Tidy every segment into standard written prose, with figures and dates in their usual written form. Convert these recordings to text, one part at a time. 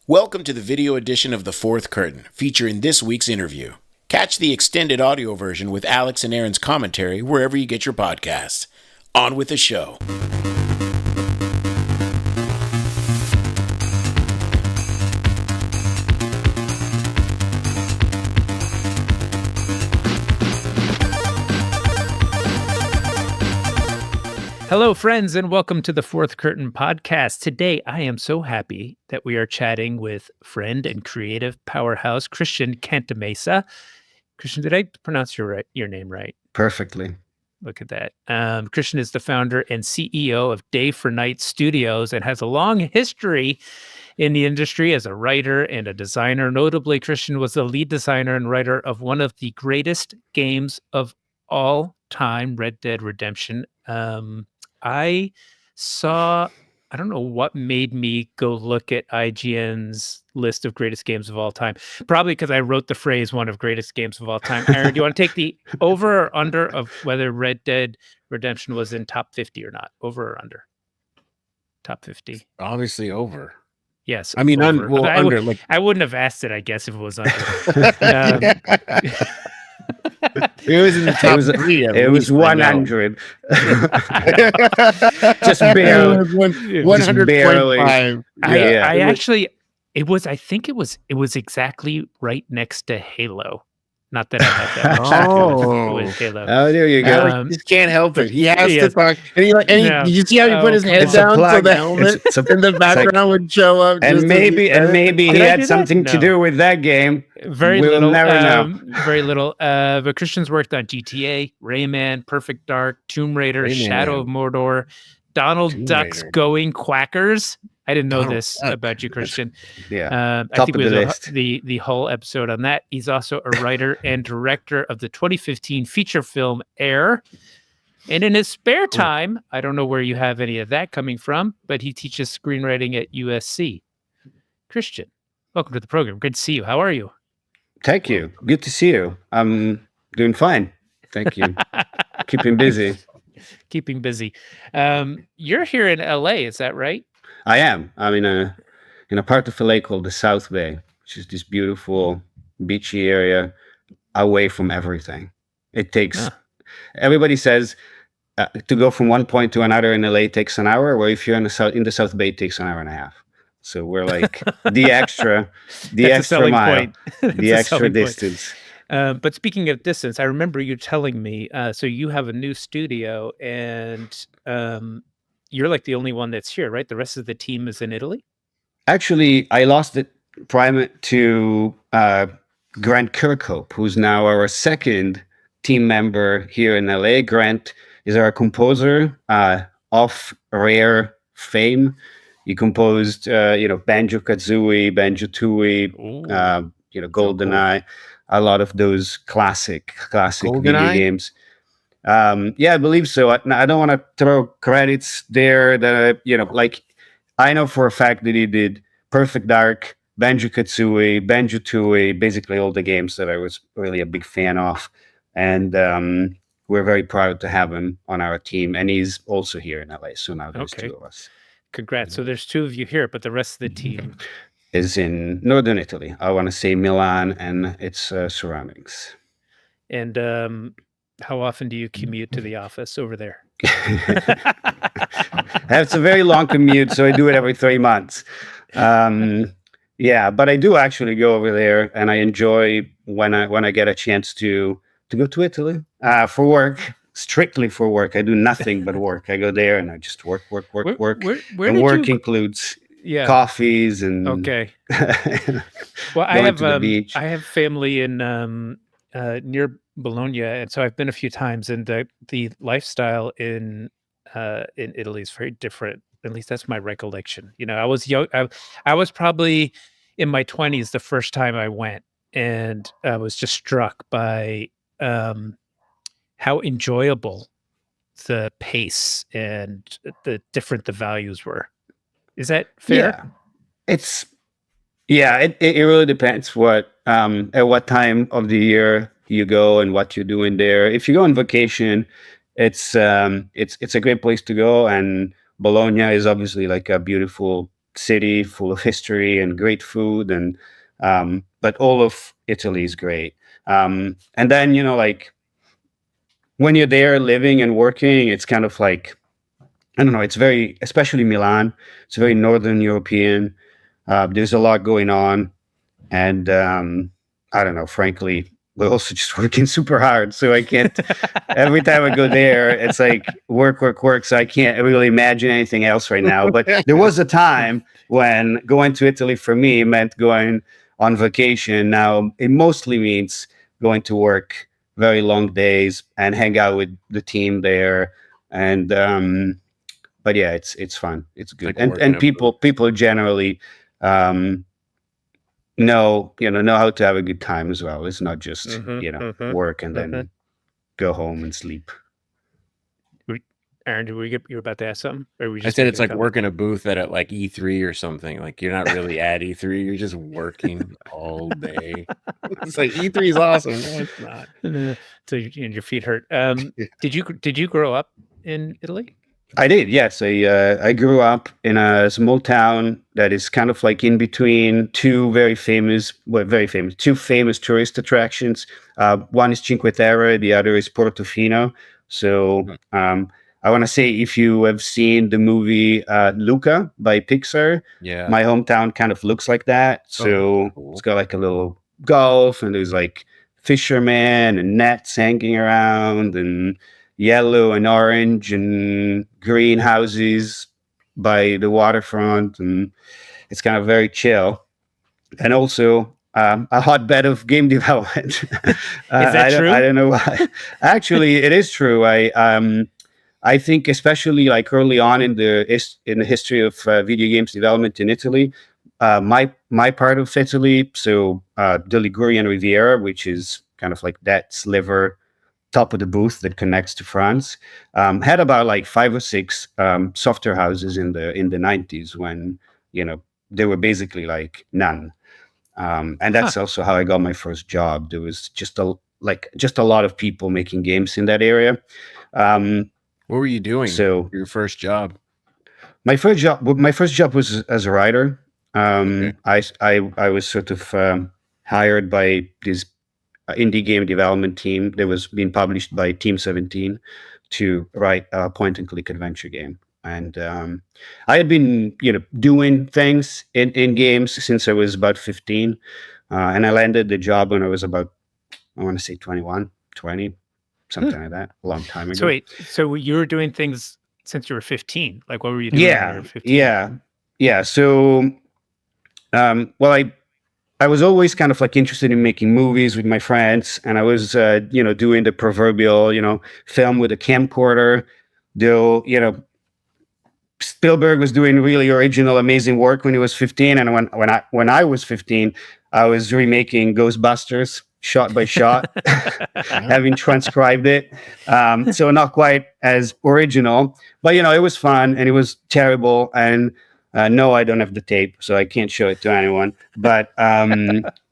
Welcome to the video edition of The Fourth Curtain, featuring this week's interview. Catch the extended audio version with Alex and Aaron's commentary wherever you get your podcasts. On with the show. Hello, friends, and welcome to the Fourth Curtain podcast. Today, I am so happy that we are chatting with friend and creative powerhouse Christian Cantamessa. Christian, did I pronounce your name right? Perfectly. Look at that. Christian is the founder and CEO of Day for Night Studios and has a long history in the industry as a writer and a designer. Notably, Christian was the lead designer and writer of one of the greatest games of all time, Red Dead Redemption. I don't know what made me go look at IGN's list of greatest games of all time. Probably because I wrote the phrase one of greatest games of all time. Aaron, do you want to take the over or under of whether Red Dead Redemption was in top 50 or not? Over or under? Top 50. Obviously over. Yes. I mean, over. under. I wouldn't have asked it, I guess, if it was under. It was in the top three. It was 100. Just barely. 100.5. I think it was exactly right next to Halo. Not that I had that much to do with Halo. Oh, there you go. He just can't help it. He has to talk. And you see how he put his head It's down a plug. so the helmet in the background would show up. And maybe he had something to No. do with that game. Very We'll little. never know. Very little. But Christian's worked on GTA, Rayman, Perfect Dark, Tomb Raider, Rayman. Shadow of Mordor, Donald Tomb Duck's Raider. Going Quackers. I didn't know Donald this Duck. about you, Christian. Yeah. I Top think of we the had list. the whole episode on that. He's also a writer and director of the 2015 feature film Air. And in his spare time, I don't know where you have any of that coming from, but he teaches screenwriting at USC. Christian, welcome to the program. Good to see you. How are you? Thank you. Good to see you. I'm doing fine. Thank you. Keeping busy. Keeping busy. You're here in LA, is that right? I am. I'm in a part of LA called the South Bay, which is this beautiful beachy area away from everything. It takes. Everybody says to go from one point to another in LA takes an hour. Where if you're in the South Bay, it takes an hour and a half. So we're like the extra mile, Point. the extra distance. But speaking of distance, I remember you telling me. So you have a new studio, and you're like the only one that's here, right? The rest of the team is in Italy. Actually, I lost it prior to Grant Kirkhope, who's now our second team member here in LA. Grant is our composer of rare fame. He composed, Banjo-Kazooie, Banjo-Tooie, GoldenEye, a lot of those classic video games. Yeah, I believe so. I don't want to throw credits there. I know for a fact that he did Perfect Dark, Banjo-Kazooie, Banjo-Tooie, basically all the games that I was really a big fan of. And we're very proud to have him on our team. And he's also here in LA. So now there's two of us. Congrats. So there's two of you here, but the rest of the team is in northern Italy. I want to say Milan and its surroundings. And how often do you commute to the office over there? It's a very long commute, so I do it every 3 months. But I do actually go over there, and I enjoy when I get a chance to go to Italy for work. Strictly for work. I do nothing but work. I go there and I just work. Where And work includes coffees and Well, I going to the beach. have family in near Bologna, and so I've been a few times, and the lifestyle in Italy is very different. At least that's my recollection. I was young. I was probably in my 20s the first time I went, and I was just struck by how enjoyable the pace and the different the values were. Is that fair? It really depends at what time of the year you go and what you're doing there. If you go on vacation, it's a great place to go, and Bologna is obviously like a beautiful city full of history and great food, and but all of Italy is great. And then, like when you're there living and working, it's kind of like, I don't know, it's very, especially Milan, it's very Northern European. There's a lot going on. And I don't know, frankly, we're also just working super hard. So I can't, every time I go there, it's like work, work, work. So I can't really imagine anything else right now. But there was a time when going to Italy for me meant going on vacation. Now it mostly means going to work very long days and hang out with the team there. And, but yeah, it's fun. It's good. Like And people generally, know how to have a good time as well. It's not just work and then go home and sleep. Aaron, you were about to ask something? Or I said it's like working a booth at like E3 or something. Like you're not really at E3, you're just working all day. It's like E3 is awesome. No, it's not. So your feet hurt. Did you grow up in Italy? I did, yes. I grew up in a small town that is kind of like in between two famous tourist attractions. One is Cinque Terre, the other is Portofino. So I want to say, if you have seen the movie Luca by Pixar, my hometown kind of looks like that. So cool. It's got like a little golf, and there's like fishermen and nets hanging around, and yellow and orange and green houses by the waterfront, and it's kind of very chill. And also a hotbed of game development. Is that true? I don't know why. Actually, it is true. I think, especially like early on in the history of video games development in Italy, my part of Italy, so the Ligurian Riviera, which is kind of like that sliver top of the booth that connects to France, had about like 5 or 6 software houses in the 90s, when there were basically like none. And that's also how I got my first job. There was just a lot of people making games in that area. What were you doing? So your first job? My first job was as a writer. Okay. I was sort of hired by this indie game development team that was being published by Team 17 to write a point-and-click adventure game. And I had been, doing things in games since I was about 15. And I landed the job when I was about, I want to say 21, 20, something like that, a long time ago. So wait, so you were doing things since you were 15? Like, what were you doing when you were 15? Yeah. So, well, I was always kind of like interested in making movies with my friends, and I was, doing the proverbial, film with a camcorder. Though, Spielberg was doing really original, amazing work when he was 15, and when I was 15, I was remaking Ghostbusters shot by shot, having transcribed it. So not quite as original, but it was fun, and it was terrible. And no, I don't have the tape, so I can't show it to anyone. But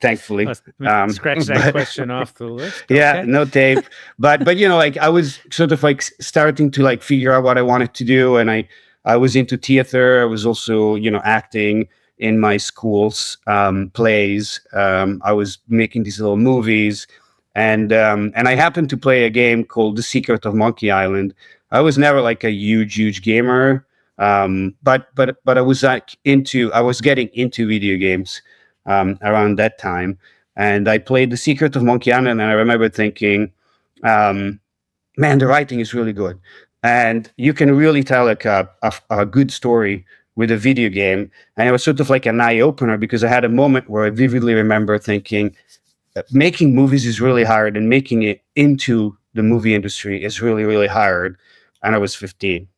thankfully, scratch that question off the list. Yeah, okay. No tape. But like I was sort of like starting to like figure out what I wanted to do, and I was into theater. I was also acting in my school's plays. I was making these little movies, and I happened to play a game called The Secret of Monkey Island. I was never like a huge gamer. But I was getting into video games around that time, and I played The Secret of Monkey Island, and I remember thinking, man, the writing is really good, and you can really tell like a good story with a video game. And it was sort of like an eye opener, because I had a moment where I vividly remember thinking, making movies is really hard, and making it into the movie industry is really, really hard. And I was 15.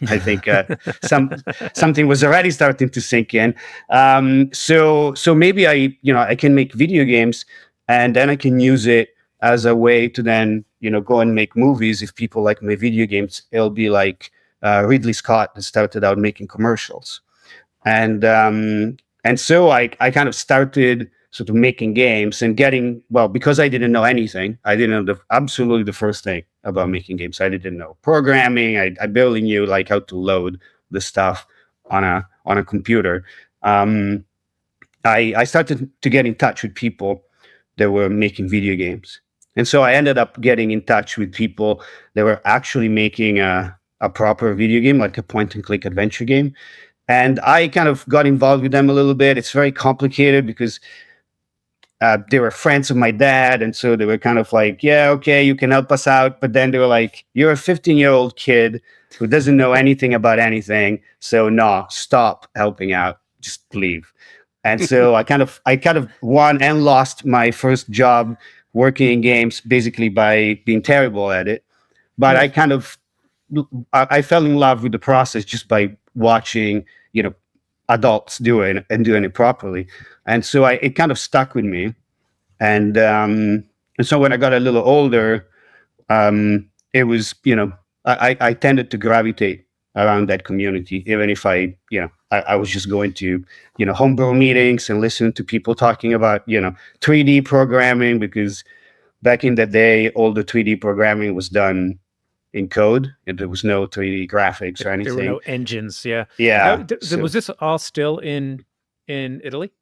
I think something was already starting to sink in. So maybe I can make video games, and then I can use it as a way to then go and make movies. If people like my video games, it'll be like Ridley Scott that started out making commercials, and so I kind of started sort of making games and getting, well, because I didn't know anything. I didn't know absolutely the first thing about making games. I didn't know programming. I barely knew like how to load the stuff on on a computer. I started to get in touch with people that were making video games. And so I ended up getting in touch with people that were actually making a proper video game, like a point and click adventure game. And I kind of got involved with them a little bit. It's very complicated because they were friends of my dad. And so they were kind of like, yeah, okay, you can help us out. But then they were like, you're a 15-year-old kid who doesn't know anything about anything. So no, stop helping out. Just leave. And so I kind of won and lost my first job working in games basically by being terrible at it. But I fell in love with the process just by watching, adults doing it properly. And so it kind of stuck with me. And so when I got a little older, it was, I tended to gravitate around that community, even if I was just going to, homebrew meetings and listening to people talking about, 3D programming, because back in the day, all the 3D programming was done in code, and there was no 3D graphics or anything. There were no engines. Yeah. Yeah. Was this all still in Italy?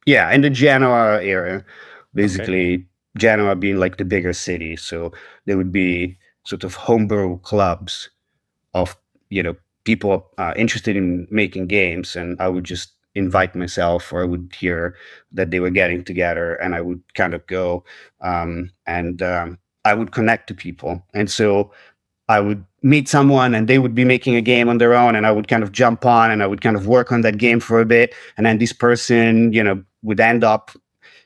Yeah, in the Genoa area, basically. Genoa being like the bigger city, so there would be sort of homebrew clubs of people interested in making games, and I would just invite myself, or I would hear that they were getting together, and I would kind of go, and I would connect to people, and so I would meet someone and they would be making a game on their own, and I would kind of jump on and I would kind of work on that game for a bit. And then this person, would end up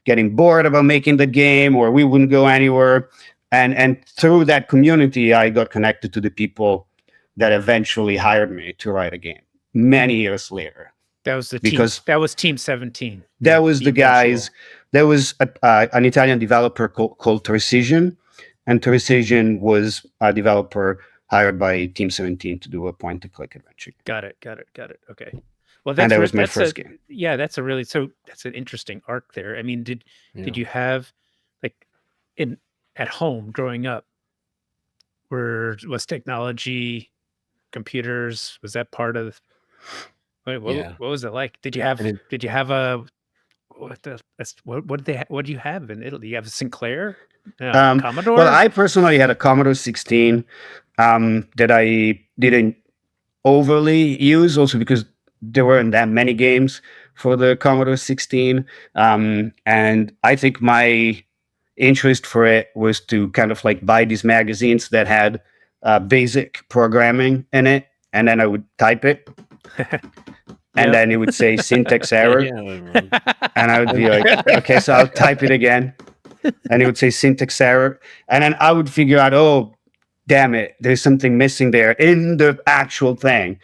getting bored about making the game, or we wouldn't go anywhere. And through that community, I got connected to the people that eventually hired me to write a game many years later. That was that was Team 17. That was the guys. There was an Italian developer called Precision. And Precision was a developer hired by Team 17 to do a point-and-click adventure. Got it. Okay. Well, that was my first game. Yeah, that's an interesting arc there. I mean, did you have, like, at home growing up, was technology, computers, was that part of? What was it like? Did you have a what do you have in Italy? You have a Sinclair? Commodore? Well, I personally had a Commodore 16 that I didn't overly use, also because there weren't that many games for the Commodore 16. And I think my interest for it was to kind of like buy these magazines that had basic programming in it, and then I would type it. And then it would say syntax error. And I would be like, okay, so I'll type it again. And it would say syntax error. And then I would figure out, oh, damn it, there's something missing there in the actual thing.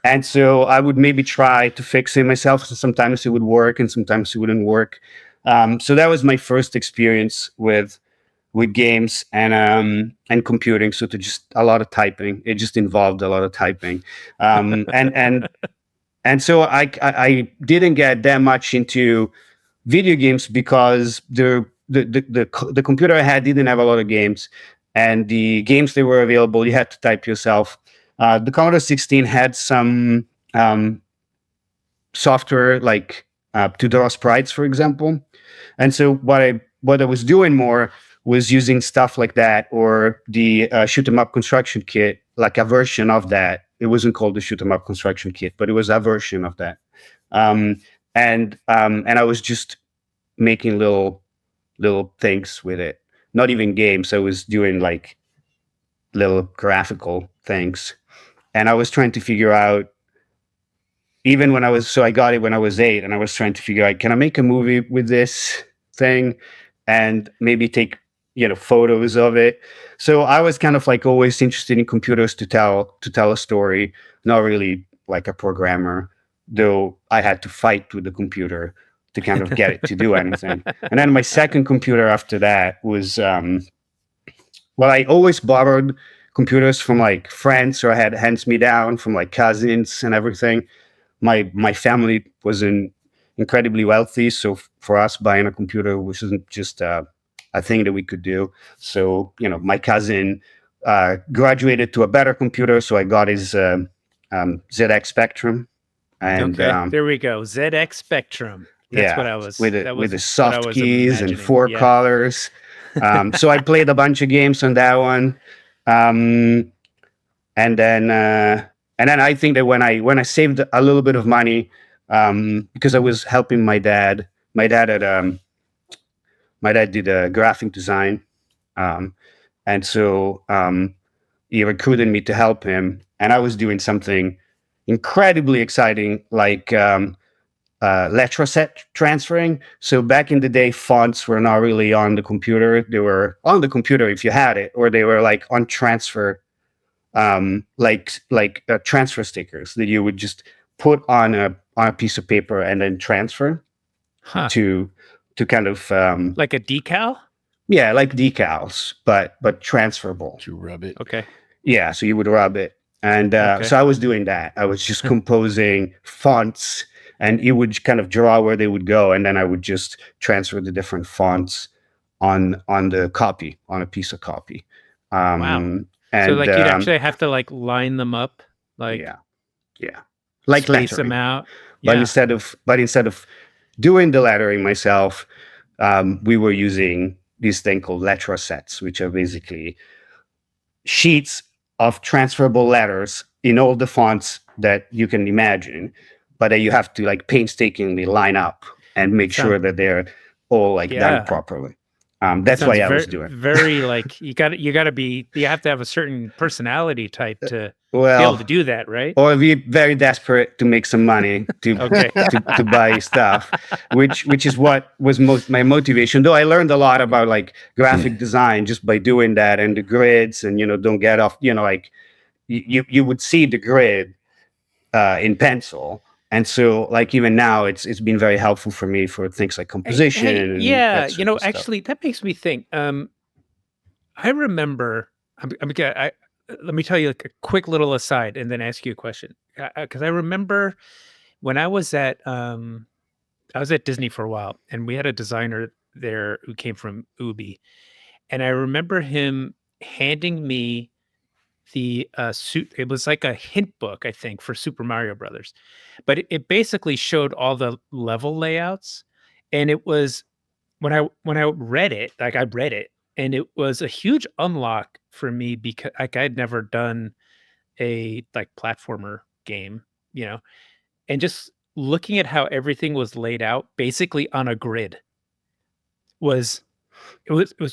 And so I would maybe try to fix it myself. So sometimes it would work and sometimes it wouldn't work. So that was my first experience with games and computing. So to just a lot of typing. It just involved a lot of typing. And so I didn't get that much into video games because the computer I had didn't have a lot of games, and the games that were available you had to type yourself. The Commodore 16 had some software like to draw sprites, for example, and so what I was doing more was using stuff like that, or the shoot 'em up construction kit, like a version of that. It wasn't called the shoot 'em up construction kit, but it was a version of that. And I was just making little things with it. Not even games. I was doing like little graphical things. And I was trying to figure out, even when I got it when I was 8, and I was trying to figure out, can I make a movie with this thing and maybe take photos of it. So I was kind of like always interested in computers to tell a story, not really like a programmer, though I had to fight with the computer to kind of get it to do anything. And then my second computer after that was, I always borrowed computers from like friends, or I had hands me down from like cousins and everything. My family wasn't incredibly wealthy, so for us buying a computer wasn't just a thing that we could do. So, my cousin graduated to a better computer, so I got his ZX Spectrum. And Okay, there we go. ZX Spectrum. That's what I was. with that was the what I soft was keys and imagining. 4 Yeah. colors. So I played a bunch of games on that one, and then I think that when I saved a little bit of money, because I was helping my dad. My dad did graphic design, and so he recruited me to help him, and I was doing something incredibly exciting, like letter set transferring. So back in the day, fonts were not really on the computer. They were on the computer if you had it, or they were like on transfer, like transfer stickers that you would just put on a piece of paper and then transfer to kind of like a decal. Yeah, like decals, but transferable. To rub it. Okay. Yeah, so you would rub it. And so I was doing that. I was just composing fonts, and it would kind of draw where they would go, and then I would just transfer the different fonts on the copy, on a piece of copy. Wow. And, so like you'd actually have to like line them up, like like space lettering. them out. But Yeah. instead of doing the lettering myself, we were using this thing called letter sets, which are basically sheets of transferable letters in all the fonts that you can imagine, but that you have to like painstakingly line up and make sure that they're all like done properly. That's why I was doing. Very like you have to have a certain personality type to be able to do that, right? Or be very desperate to make some money to to buy stuff, which is what was my motivation. Though I learned a lot about like graphic design just by doing that, and the grids, and don't get off. Like you would see the grid in pencil. And so, like, even now, it's been very helpful for me for things like composition. Actually, that makes me think. I remember. Let me tell you like a quick little aside, and then ask you a question. Because I remember when I was at Disney for a while, and we had a designer there who came from Ubi, and I remember him handing me the suit. It was like a hint book, I think, for Super Mario Brothers, but it basically showed all the level layouts, and it was when I read it, like I read it, and it was a huge unlock for me because like I'd never done a like platformer game, and just looking at how everything was laid out, basically on a grid, was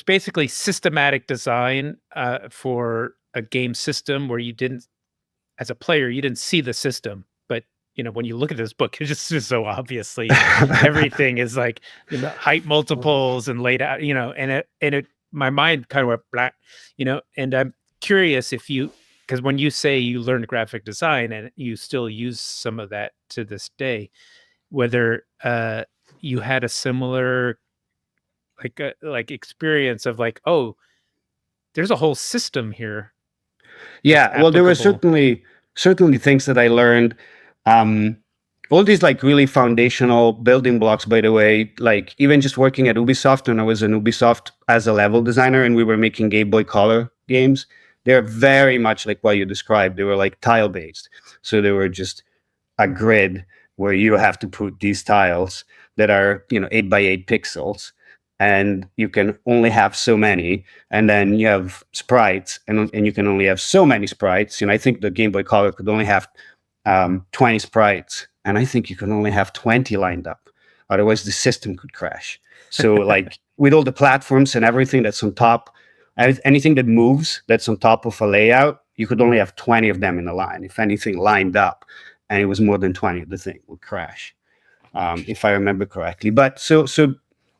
basically systematic design for a game system where you didn't, as a player, you didn't see the system, but when you look at this book, it's just so obviously everything is like height multiples and laid out, and it my mind kind of went black, and I'm curious if because when you say you learned graphic design and you still use some of that to this day, whether you had a similar like experience of like, oh, there's a whole system here. Yeah, well, there were certainly things that I learned. All these like really foundational building blocks, by the way, like even just working at Ubisoft, when I was in Ubisoft as a level designer and we were making Game Boy Color games, they're very much like what you described. They were like tile based. So they were just a grid where you have to put these tiles that are 8x8 pixels, and you can only have so many, and then you have sprites, and you can only have so many sprites. I think the Game Boy Color could only have 20 sprites, and I think you can only have 20 lined up, otherwise the system could crash. So like with all the platforms and everything that's on top, anything that moves that's on top of a layout, you could only have 20 of them in a line. If anything lined up and it was more than 20, the thing would crash, if I remember correctly. But so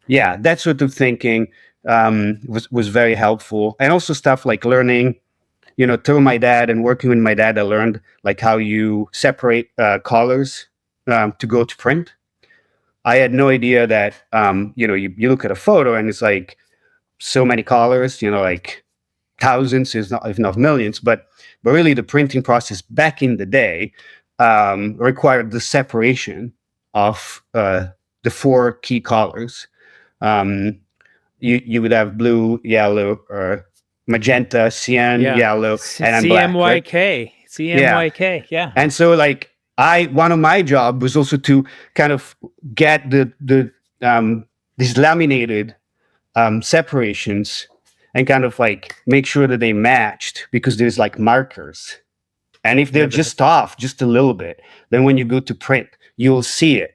yeah, that sort of thinking was very helpful. And also stuff like learning, through my dad and working with my dad, I learned like how you separate colors to go to print. I had no idea that, you look at a photo and it's like so many colors, like thousands, if not millions. But really the printing process back in the day required the separation of the 4 key colors. You would have blue, yellow, or magenta, cyan, yellow, and black. CMYK. CMYK, yeah. And so like one of my job was also to kind of get these laminated separations and kind of like make sure that they matched, because there's like markers. And if they're just off just a little bit, then when you go to print, you'll see it.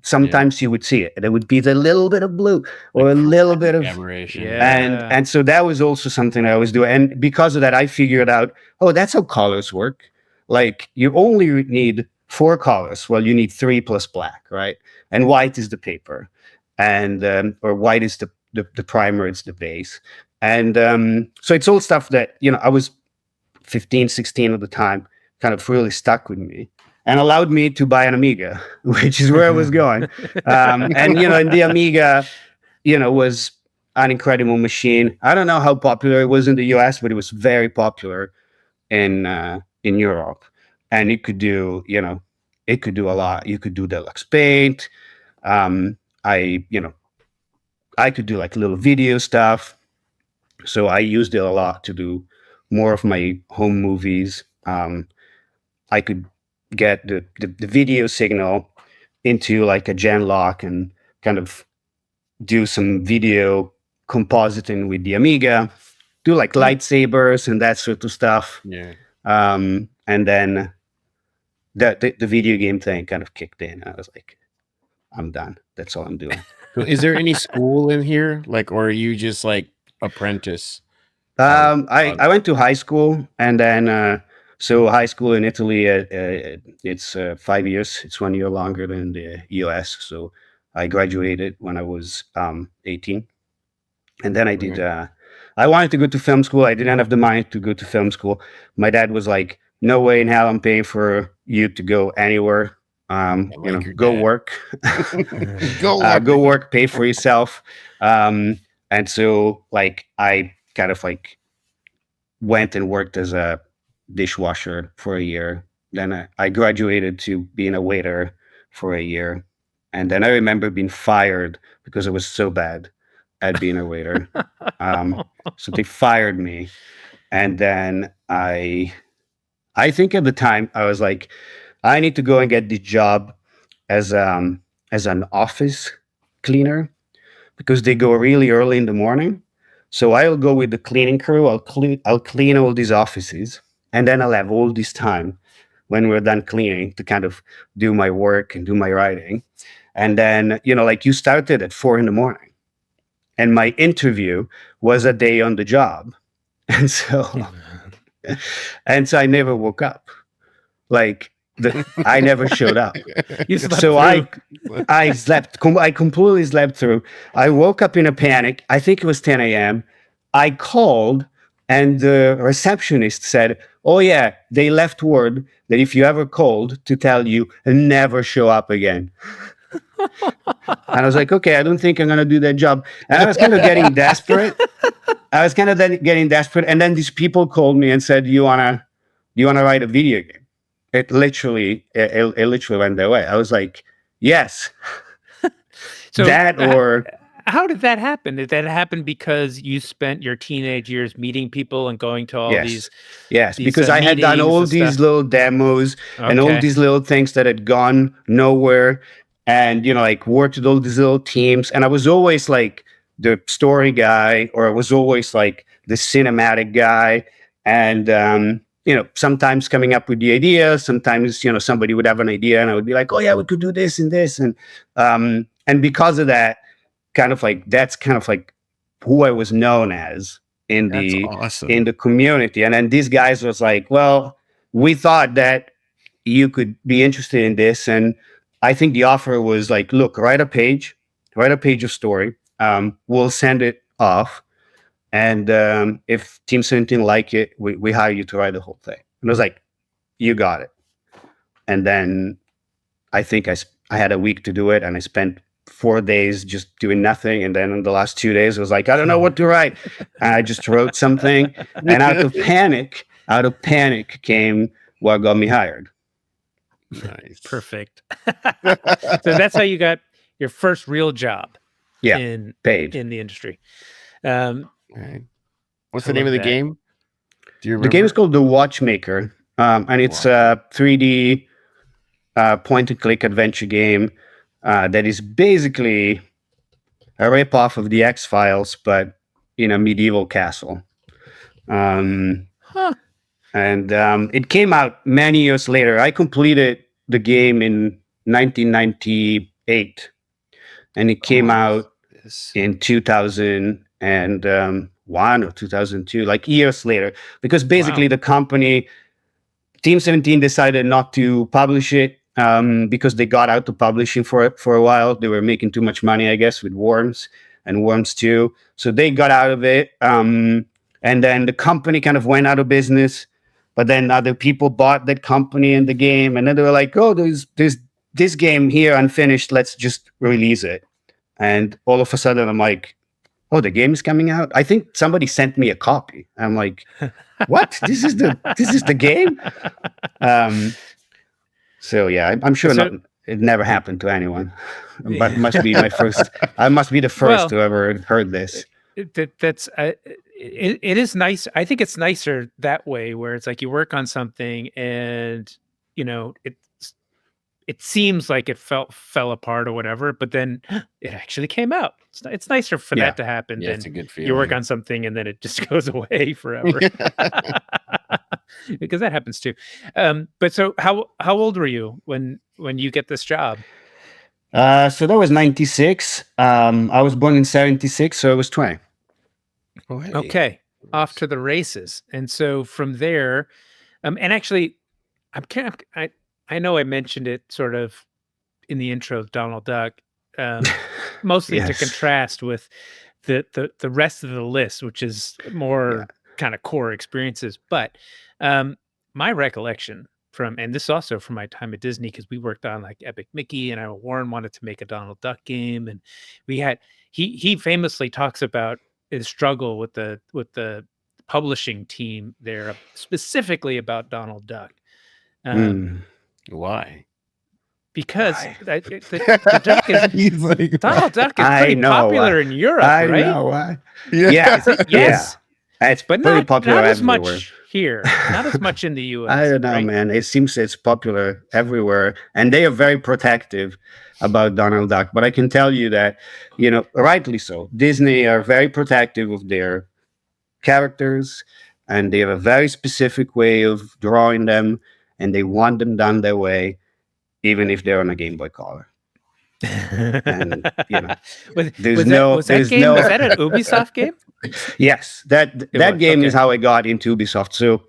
Sometimes you would see it. There would be the little bit of blue or a little bit of aberration. and so that was also something I was doing. And because of that, I figured out, oh, that's how colors work. Like you only need 4 colors. Well, you need 3 plus black, right? And white is the paper, and or white is the primer, it's the base. And so it's all stuff that, I was 15, 16 at the time, kind of really stuck with me and allowed me to buy an Amiga, which is where I was going. And, and the Amiga, was an incredible machine. I don't know how popular it was in the US, but it was very popular in Europe. And it could do, it could do a lot. You could do deluxe paint. I could do like little video stuff. So I used it a lot to do more of my home movies. I could get the video signal into like a gen lock and kind of do some video compositing with the Amiga, do like lightsabers and that sort of stuff. Yeah. And then the video game thing kind of kicked in. I was like, I'm done. That's all I'm doing. So is there any school in here, like, or are you just like apprentice? I went to high school, and then so high school in Italy, it's 5 years. It's 1 year longer than the US. So I graduated when I was 18, and then I did. I wanted to go to film school. I didn't have the money to go to film school. My dad was like, "No way in hell I'm paying for you to go anywhere. Go work, go work, pay for yourself." And so like I kind of like went and worked as a dishwasher for a year. Then I graduated to being a waiter for a year. And then I remember being fired because I was so bad at being a waiter. So they fired me. And then I think at the time I was like, I need to go and get the job as an office cleaner, because they go really early in the morning. So I'll go with the cleaning crew. I'll clean all these offices, and then I'll have all this time when we're done cleaning to kind of do my work and do my writing. And then, like you started at 4 a.m, and my interview was a day on the job. And so I never woke up. Like I never showed up. So I slept. I completely slept through. I woke up in a panic. I think it was 10 a.m. I called, and the receptionist said, "Oh yeah, they left word that if you ever called to tell you, never show up again." And I was like, "Okay, I don't think I'm gonna do that job." And I was kind of getting desperate. And then these people called me and said, "Do you wanna write a video game?" It literally went that way. I was like, yes. So or how did that happen? Did that happen because you spent your teenage years meeting people and going to all these? Yes, because I had done all these little demos and all these little things that had gone nowhere, and like worked with all these little teams. And I was always like the story guy, or I was always like the cinematic guy, and sometimes coming up with the idea, sometimes, somebody would have an idea and I would be like, "Oh yeah, we could do this and this." And because of that, that's kind of like who I was known as in the community. And then these guys was like, "Well, we thought that you could be interested in this." And I think the offer was like, "Look, write a page of story. We'll send it off. And if Team 17 like it, we hire you to write the whole thing." And I was like, "You got it." And then I think I had a week to do it, and I spent 4 days just doing nothing. And then in the last 2 days, I was like, "I don't know what to write." And I just wrote something. And out of panic came what got me hired. Nice. Perfect. So that's how you got your first real job. Paid in the industry. Right. What's the name of the game? Do you remember? The game is called The Watchmaker, and it's a 3D point-and-click adventure game that is basically a rip-off of the X-Files, but in a medieval castle. And it came out many years later. I completed the game in 1998, and it came out in 2001 or 2002, like years later, because basically the company, Team 17, decided not to publish it because they got out of publishing for a while. They were making too much money, I guess, with Worms and Worms 2. So they got out of it. And then the company kind of went out of business. But then other people bought that company and the game. And then they were like, oh, there's this game here unfinished. Let's just release it. And all of a sudden, I'm like, oh, the game is coming out? I think somebody sent me a copy. I'm like, what? This is the game? So yeah, I'm sure it never happened to anyone, but must be my first. I must be the first to ever heard this. It is nice. I think it's nicer that way, where it's like you work on something and it seems like it fell apart or whatever, but then it actually came out. It's nicer for that to happen than it's a good feeling. You work on something and then it just goes away forever. Because that happens too. But so how old were you when you get this job? So that was 96. I was born in 76, so I was 20. Oh, hey. Okay, off to the races. And so from there, and actually, I know I mentioned it sort of in the intro of Donald Duck, mostly to contrast with the rest of the list, which is more kind of core experiences. But my recollection and this is also from my time at Disney, because we worked on like Epic Mickey, and Warren wanted to make a Donald Duck game, and he famously talks about his struggle with the publishing team there, specifically about Donald Duck. Why? Because the duck is like, Donald Duck is pretty popular in Europe, right? I know why. Yes. It's but pretty popular not as everywhere. much here, not as much in the U.S. I don't know, right? man. It seems it's popular everywhere, and they are very protective about Donald Duck. But I can tell you that, rightly so. Disney are very protective of their characters, and they have a very specific way of drawing them, and they want them done their way, even if they're on a Game Boy Color. And was that an Ubisoft game? Yes, that game is how I got into Ubisoft. So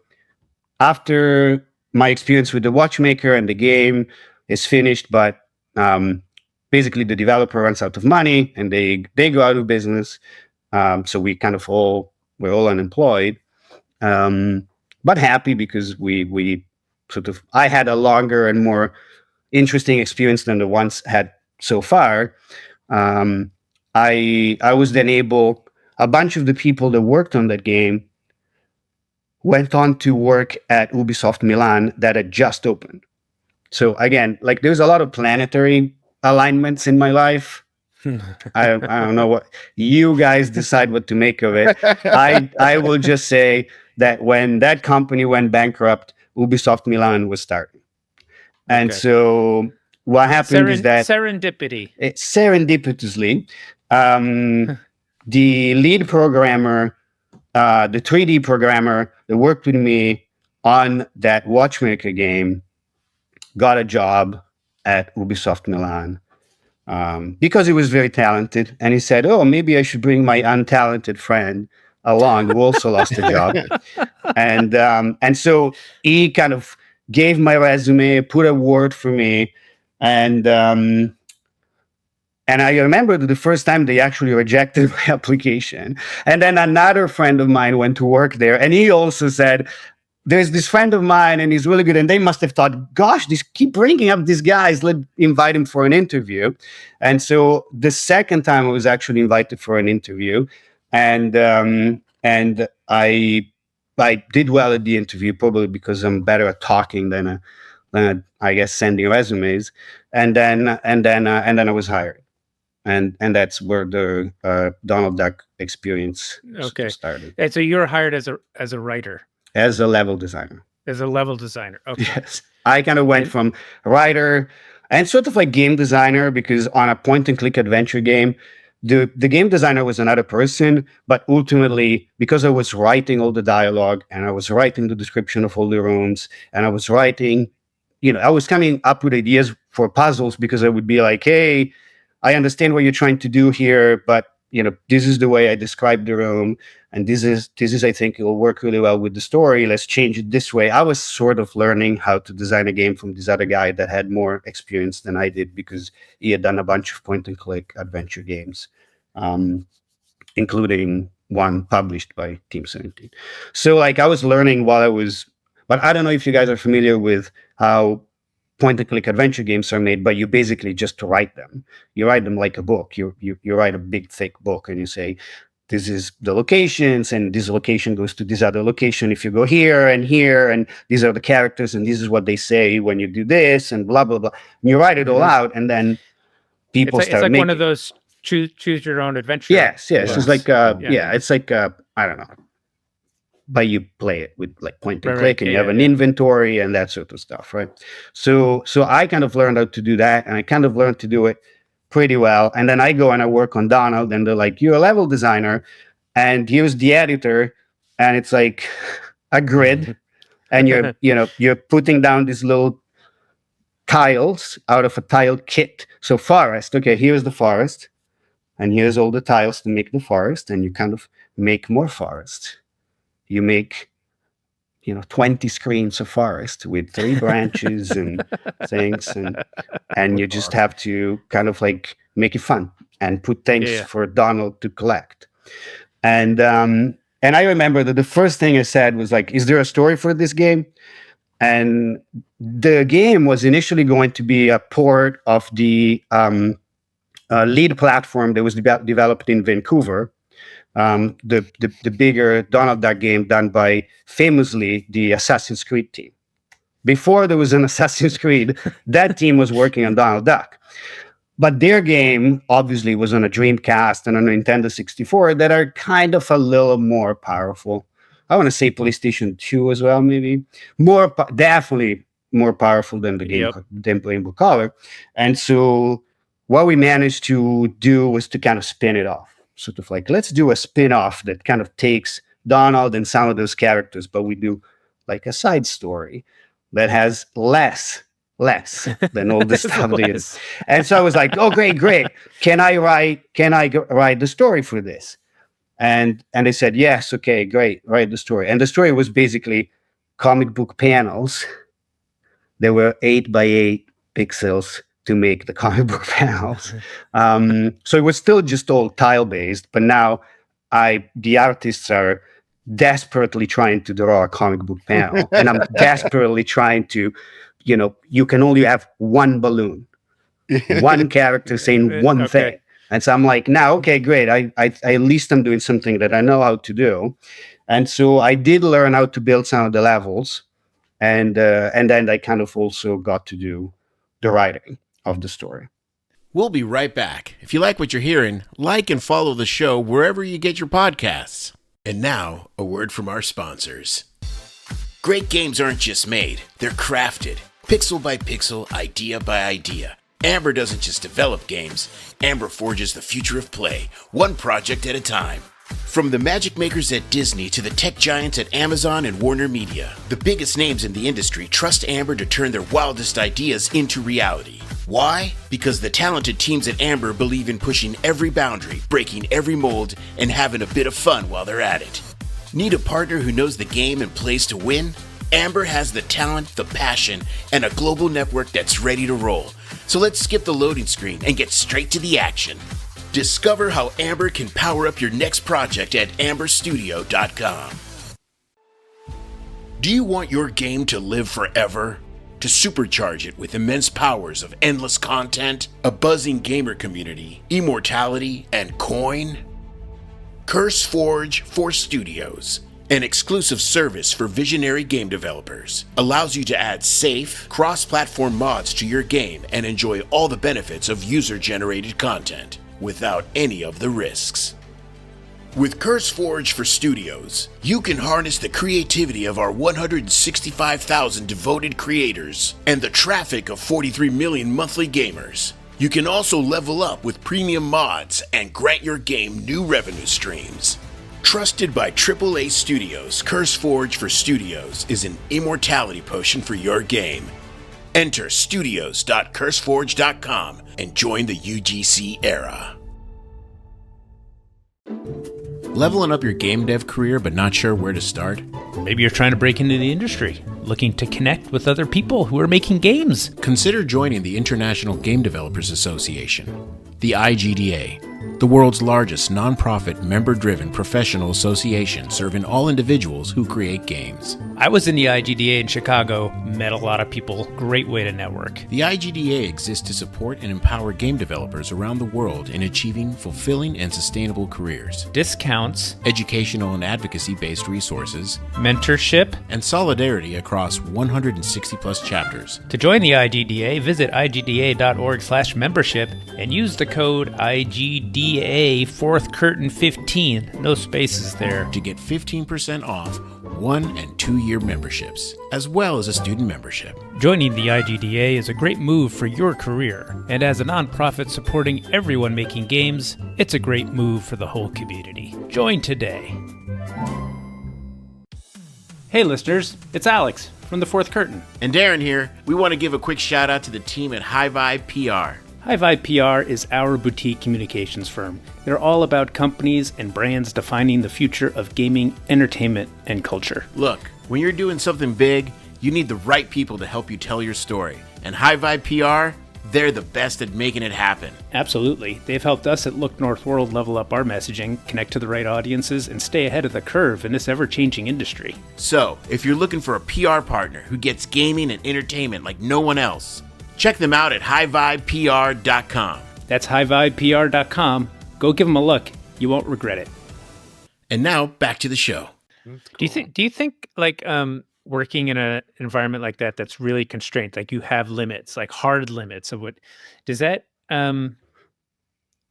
after my experience with the Watchmaker and the game is finished, but basically the developer runs out of money and they go out of business. So we kind of we're all unemployed, but happy because we I had a longer and more interesting experience than the ones had so far. I was then able. A bunch of the people that worked on that game went on to work at Ubisoft Milan that had just opened. So again, like there's a lot of planetary alignments in my life. I don't know what you guys decide what to make of it. I will just say that when that company went bankrupt, Ubisoft Milan was starting. And so what happened is that serendipitously, the lead programmer, the 3D programmer that worked with me on that Watchmaker game, got a job at Ubisoft Milan because he was very talented. And he said, oh, maybe I should bring my untalented friend along who also lost a job. And so he kind of gave my resume, put a word for me, and I remember the first time they actually rejected my application. And then another friend of mine went to work there, and he also said, there's this friend of mine, and he's really good. And they must have thought, gosh, they keep bringing up these guys. Let's invite him for an interview. And so the second time I was actually invited for an interview. And I did well at the interview, probably because I'm better at talking than I guess sending resumes. And then I was hired. And that's where the Donald Duck experience started. And so you were hired as a writer, as a level designer. As a level designer. Okay. Yes. I kind of went from writer and sort of like game designer, because on a point and click adventure game, the game designer was another person, but ultimately, because I was writing all the dialogue and I was writing the description of all the rooms and I was writing, I was coming up with ideas for puzzles, because I would be like, hey, I understand what you're trying to do here, but this is the way I describe the room, and this is I think it will work really well with the story. Let's change it this way. I was sort of learning how to design a game from this other guy that had more experience than I did, because he had done a bunch of point and click adventure games, including one published by Team 17. So like I was learning while I was, but I don't know if you guys are familiar with how point and click adventure games are made, but you basically just write them. You write them like a book. You write a big thick book, and you say, this is the locations, and this location goes to this other location if you go here, and these are the characters, and this is what they say when you do this, and blah blah blah. And you write it all out, and then people it's start like making. One of those choose your own adventure. Yes. It's like it's like I don't know. But you play it with like point and click, and you have an inventory and that sort of stuff, right? So I kind of learned how to do that, and I kind of learned to do it pretty well. And then I go and I work on Donald, and they're like, you're a level designer, and here's the editor, and it's like a grid, and you're putting down these little tiles out of a tile kit. So forest, okay, here's the forest, and here's all the tiles to make the forest, and you kind of make more forest. You make, 20 screens of forest with 3 branches and things, and you just have to kind of like make it fun and put things for Donald to collect. And I remember that the first thing I said was like, is there a story for this game? And the game was initially going to be a port of the lead platform that was developed in Vancouver. The bigger Donald Duck game done by famously the Assassin's Creed team. Before there was an Assassin's Creed, that team was working on Donald Duck. But their game obviously was on a Dreamcast and on a Nintendo 64 that are kind of a little more powerful. I want to say PlayStation 2 as well, maybe. Definitely more powerful than the game, than Rainbow Color. And so what we managed to do was to kind of spin it off. Sort of like, let's do a spin-off that kind of takes Donald and some of those characters, but we do like a side story that has less than all the stuff. And so I was like, oh, great. Can I write the story for this? And they said, yes, okay, great, write the story. And the story was basically comic book panels. There were 8x8 pixels to make the comic book panels. So it was still just all tile-based, but now the artists are desperately trying to draw a comic book panel. And I'm desperately trying to, you can only have one balloon, one character saying one thing. And so I'm like, now, okay, great. I at least I'm doing something that I know how to do. And so I did learn how to build some of the levels. And then I kind of also got to do the writing of the story. We'll be right back. If you like what you're hearing, like and follow the show wherever you get your podcasts. And now, a word from our sponsors. Great games aren't just made, they're crafted. Pixel by pixel, idea by idea. Amber doesn't just develop games, Amber forges the future of play, one project at a time. From the magic makers at Disney to the tech giants at Amazon and Warner Media, the biggest names in the industry trust Amber to turn their wildest ideas into reality. Why? Because the talented teams at Amber believe in pushing every boundary, breaking every mold, and having a bit of fun while they're at it. Need a partner who knows the game and plays to win? Amber has the talent, the passion, and a global network that's ready to roll. So let's skip the loading screen and get straight to the action. Discover how Amber can power up your next project at amberstudio.com. Do you want your game to live forever? To supercharge it with immense powers of endless content, a buzzing gamer community, immortality, and coin? CurseForge for Studios, an exclusive service for visionary game developers, allows you to add safe, cross-platform mods to your game and enjoy all the benefits of user-generated content without any of the risks. With CurseForge for Studios, you can harness the creativity of our 165,000 devoted creators and the traffic of 43 million monthly gamers. You can also level up with premium mods and grant your game new revenue streams. Trusted by AAA studios, CurseForge for Studios is an immortality potion for your game. Enter studios.curseforge.com and join the UGC era. Leveling up your game dev career but not sure where to start? Maybe you're trying to break into the industry, looking to connect with other people who are making games. Consider joining the International Game Developers Association, the IGDA, the world's largest nonprofit, member-driven professional association serving all individuals who create games. I was in the IGDA in Chicago, met a lot of people. Great way to network. The IGDA exists to support and empower game developers around the world in achieving fulfilling and sustainable careers. Discounts, Educational and advocacy-based resources, mentorship. and solidarity across 160-plus chapters. To join the IGDA, visit igda.org/membership and use the code IGDA 4th Curtain 15, no spaces there, To get 15% off 1- and 2-year memberships, as well as a student membership. Joining the IGDA is a great move for your career, and as a nonprofit supporting everyone making games, it's a great move for the whole community. Join today. Hey listeners, it's Alex from the Fourth Curtain. And Darren here, we want to give a quick shout out to the team at High Vibe PR. High Vibe PR is our boutique communications firm. They're all about companies and brands defining the future of gaming, entertainment, and culture. Look, when you're doing something big, you need the right people to help you tell your story. And High Vibe PR, they're the best at making it happen. Absolutely. They've helped us at Look North World level up our messaging, connect to the right audiences, and stay ahead of the curve in this ever-changing industry. So, if you're looking for a PR partner who gets gaming and entertainment like no one else, check them out at highvibepr.com. That's highvibepr.com. Go give them a look. You won't regret it. And now, back to the show. Do you think like working in an environment like that that's really constrained, like you have limits, like hard limits of what does that do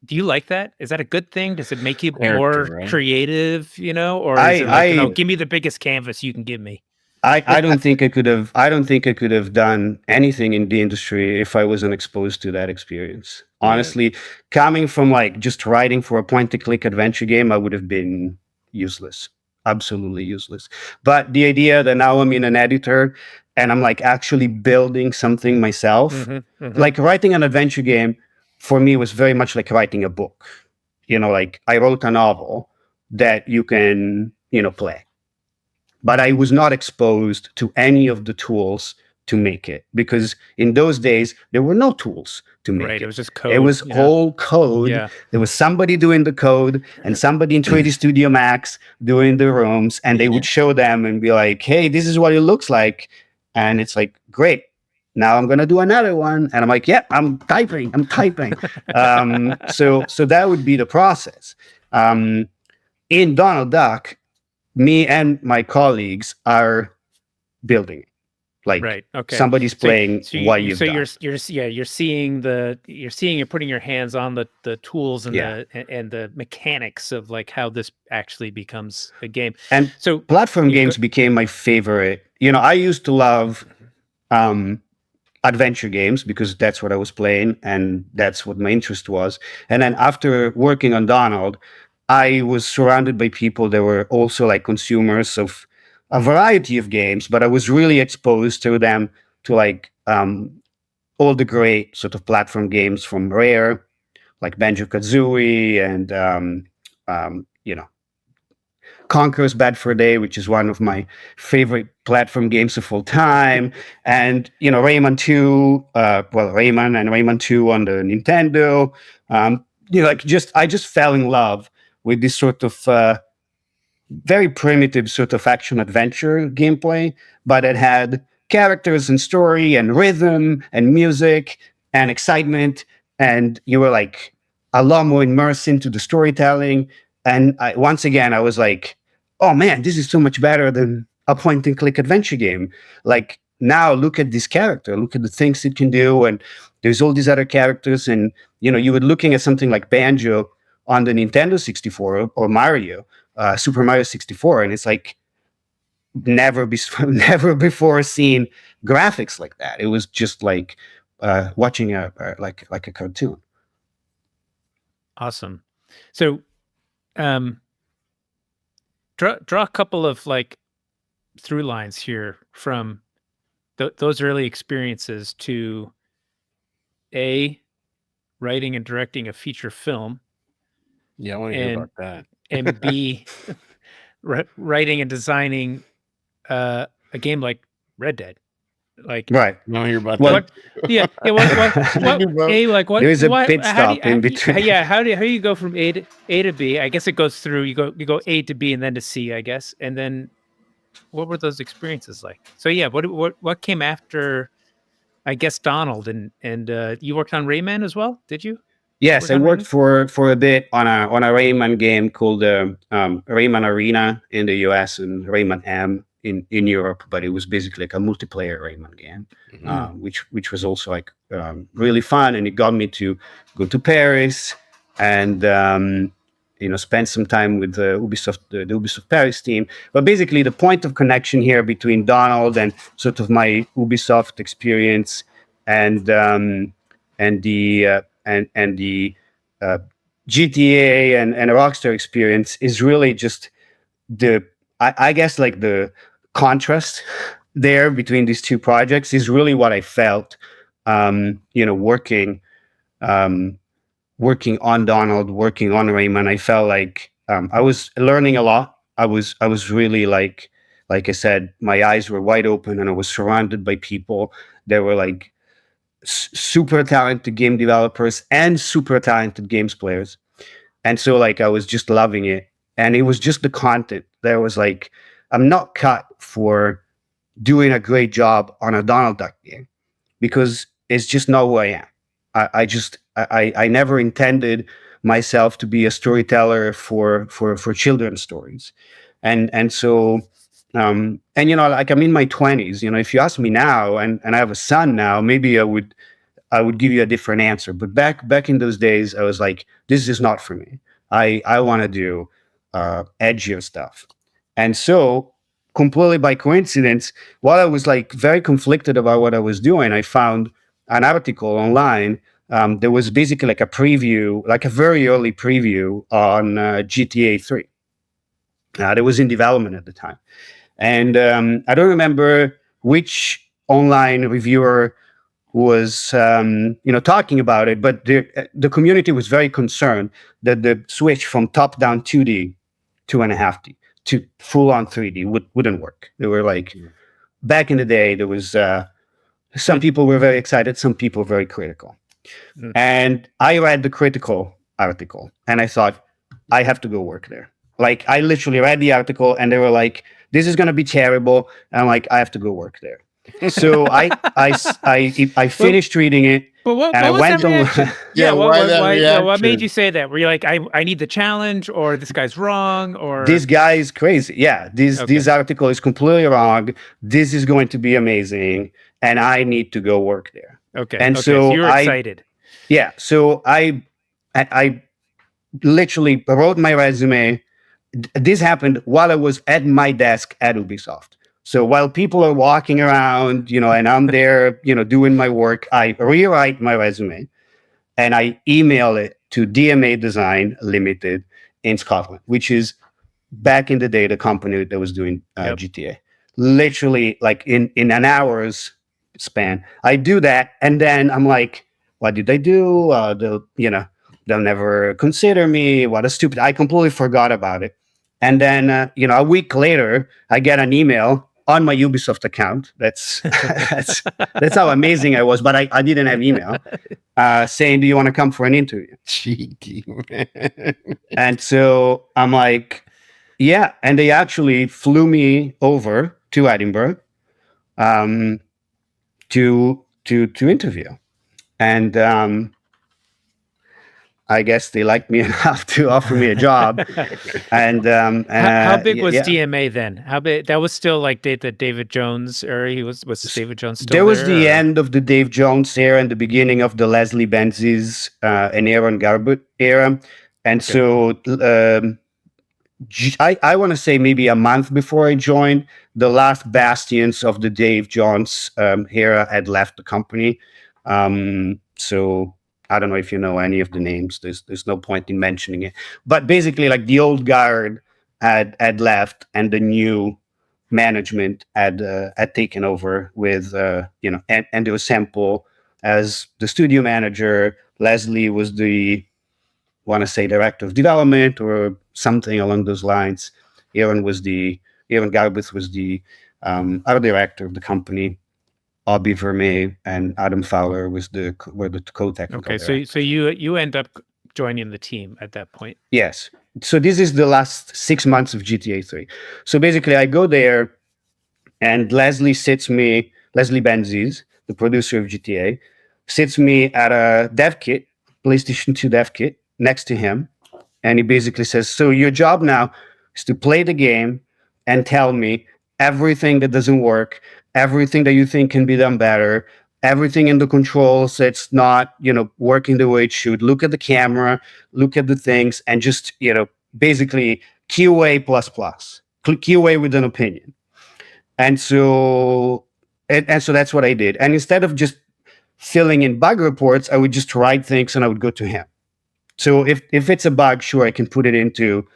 you like that? Is that a good thing? Does it make you more creative, or is it like, give me the biggest canvas you can give me? I don't think I could have. I don't think I could have done anything in the industry if I wasn't exposed to that experience. Honestly, coming from like just writing for a point-and-click adventure game, I would have been useless, absolutely useless. But the idea that now I'm in an editor and I'm like actually building something myself, like writing an adventure game for me was very much like writing a book. Like I wrote a novel that you can, play. But I was not exposed to any of the tools to make it, because in those days there were no tools to make it. It was just code. It was all code. Yeah. There was somebody doing the code and somebody in 3D Studio Max doing the rooms, and they would show them and be like, "Hey, this is what it looks like," and it's like, "Great. Now I'm gonna do another one," and I'm like, "Yeah, I'm typing." So that would be the process. In Donald Duck, me and my colleagues are building it. Like somebody's playing what you've done. You're seeing you're putting your hands on the tools and the mechanics of like how this actually becomes a game. And so platform games became my favorite. I used to love adventure games because that's what I was playing and that's what my interest was. And then after working on Donald, I was surrounded by people that were also like consumers of a variety of games, but I was really exposed to them, to like all the great sort of platform games from Rare, like Banjo-Kazooie and, Conker's Bad Fur Day, which is one of my favorite platform games of all time. And, Rayman 2, Rayman and Rayman 2 on the Nintendo. I just fell in love with this sort of very primitive sort of action-adventure gameplay, but it had characters and story and rhythm and music and excitement, and you were like a lot more immersed into the storytelling. And once again, I was like, oh man, this is so much better than a point-and-click adventure game. Like, now look at this character, look at the things it can do, and there's all these other characters, and you were looking at something like Banjo on the Nintendo 64 or Mario, Super Mario 64, and it's like never before seen graphics like that. It was just like watching like a cartoon. Awesome. So, draw a couple of like through lines here from those early experiences to writing and directing a feature film. Yeah, I want to hear about that. And B, writing and designing a game like Red Dead. Like, Right. I want to hear about Well, that. What? There is a pit stop in between. How do you go from A to B? I guess it goes through. You go A to B and then to C, I guess. And then, what were those experiences like? So yeah, what came after? I guess Donald and you worked on Rayman as well, did you? Yes, I worked for a bit on a Rayman game called Rayman Arena in the US and Rayman M in Europe, but it was basically like a multiplayer Rayman game, which was also like really fun, and it got me to go to Paris and spend some time with the Ubisoft Paris team. But basically, the point of connection here between Donald and sort of my Ubisoft experience and the GTA and Rockstar experience is really just I guess like the contrast there between these two projects is really what I felt, working on Donald, working on Rayman. I felt like I was learning a lot. I was really like I said, my eyes were wide open, and I was surrounded by people that were like super talented game developers and super talented games players. And so like I was just loving it. And it was just the content that was like, I'm not cut for doing a great job on a Donald Duck game because it's just not who I am. I never intended myself to be a storyteller for children's stories. And so like I'm in my 20s, if you ask me now and I have a son now, maybe I would give you a different answer. But back in those days, I was like, this is not for me. I want to do edgier stuff. And so completely by coincidence, while I was like very conflicted about what I was doing, I found an article online. There was basically like a preview, like a very early preview on GTA 3. That was in development at the time. And I don't remember which online reviewer was talking about it, but the community was very concerned that the switch from top-down 2D 2.5D to full-on 3D wouldn't work. They were like, back in the day, there was some people were very excited, some people very critical. And I read the critical article, and I thought, I have to go work there. Like, I literally read the article, and they were like, this is going to be terrible. And I'm like, I have to go work there. So I finished reading it. But what was that reaction? What made you say that? Were you like, I need the challenge, or this guy's wrong, or this guy is crazy? Yeah, this article is completely wrong. This is going to be amazing, and I need to go work there. Okay. And so you were excited. Yeah. So I literally wrote my resume. This happened while I was at my desk at Ubisoft. So while people are walking around, and I'm there, doing my work, I rewrite my resume and I email it to DMA Design Limited in Scotland, which is back in the day, the company that was doing GTA. Literally like in an hour's span, I do that. And then I'm like, what did I do? They'll never consider me. What a stupid, I completely forgot about it. And then, a week later, I get an email on my Ubisoft account. That's how amazing I was. But I didn't have email saying, do you want to come for an interview? Cheeky, man. And so I'm like, yeah. And they actually flew me over to Edinburgh to interview. And I guess they liked me enough to offer me a job. And how big was DMA then? How big? That was still like the David Jones era. Was David Jones still there? Was the end of the Dave Jones era and the beginning of the Leslie Benzes and Aaron Garbutt era. And so I want to say maybe a month before I joined, the last bastions of the Dave Johns era had left the company. So I don't know if you know any of the names. There's no point in mentioning it. But basically, like the old guard had left, and the new management had taken over with Andrew Semple as the studio manager. Leslie was the want to say director of development or something along those lines. Aaron Garbus was the art director of the company. Obi Vermey and Adam Fowler were the co-technical directors. So you end up joining the team at that point. Yes. So this is the last 6 months of GTA 3. So basically, I go there, and Leslie Benzies, the producer of GTA, sits me at a dev kit, PlayStation 2 dev kit, next to him, and he basically says, so your job now is to play the game and tell me everything that doesn't work, everything that you think can be done better, everything in the controls that's not, working the way it should. Look at the camera, look at the things, and just, basically QA plus. QA with an opinion. And so that's what I did. And instead of just filling in bug reports, I would just write things and I would go to him. So if it's a bug, sure, I can put it into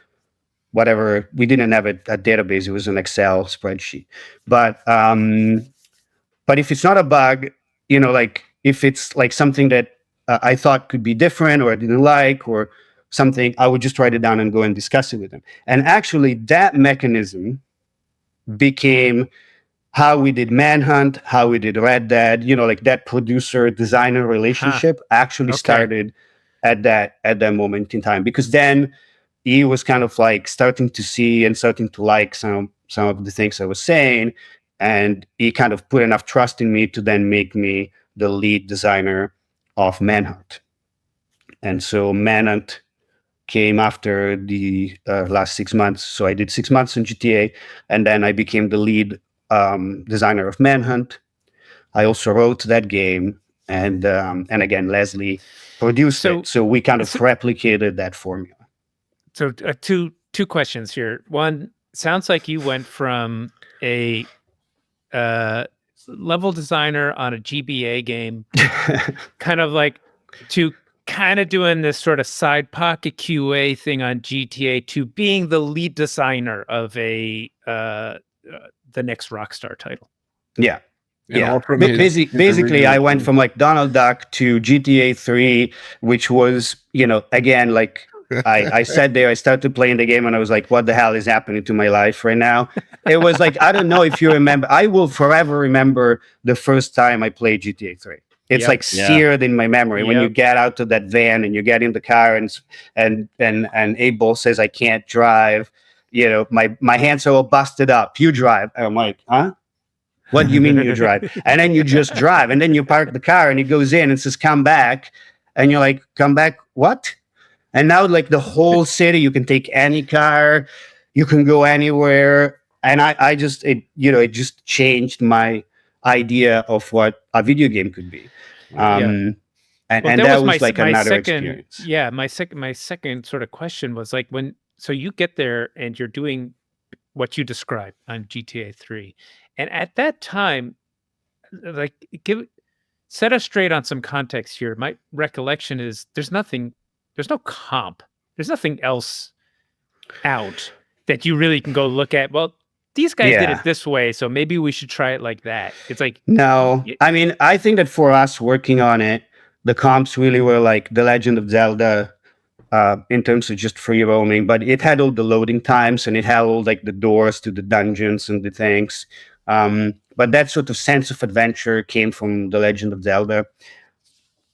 whatever. We didn't have a database; it was an Excel spreadsheet. But if it's not a bug, like if it's like something that I thought could be different or I didn't like or something, I would just write it down and go and discuss it with him. And actually, that mechanism became how we did Manhunt, how we did Red Dead. Like that producer-designer relationship actually started at that moment in time, because then he was kind of like starting to see and starting to like some of the things I was saying, and he kind of put enough trust in me to then make me the lead designer of Manhunt. And so Manhunt came after the last 6 months. So I did 6 months in GTA, and then I became the lead designer of Manhunt. I also wrote that game, and again, Leslie produced it. So we kind of replicated that formula. So two questions here. One, sounds like you went from a level designer on a GBA game, kind of like to kind of doing this sort of side pocket QA thing on GTA, to being the lead designer of the next Rockstar title. Yeah. Basically, I went from like Donald Duck to GTA 3, which was, again, like I sat there, I started playing the game, and I was like, what the hell is happening to my life right now? It was like, I don't know if you remember, I will forever remember the first time I played GTA 3. It's like seared in my memory when you get out of that van and you get in the car and Abel says, I can't drive. My hands are all busted up. You drive. And I'm like, huh? What do you mean you drive? And then you just drive. And then you park the car and it goes in and says, come back. And you're like, come back, what? And now, like, the whole city, you can take any car, you can go anywhere. And it just changed my idea of what a video game could be. And that was like another experience. Yeah, my second sort of question was like, so you get there and you're doing what you described on GTA 3. And at that time, like, set us straight on some context here. My recollection is there's no comp. There's nothing else out that you really can go look at. Well, these guys did it this way, so maybe we should try it like that. It's like, no. I mean, I think that for us working on it, the comps really were like The Legend of Zelda, in terms of just free roaming, but it had all the loading times and it had all like the doors to the dungeons and the things. But that sort of sense of adventure came from The Legend of Zelda.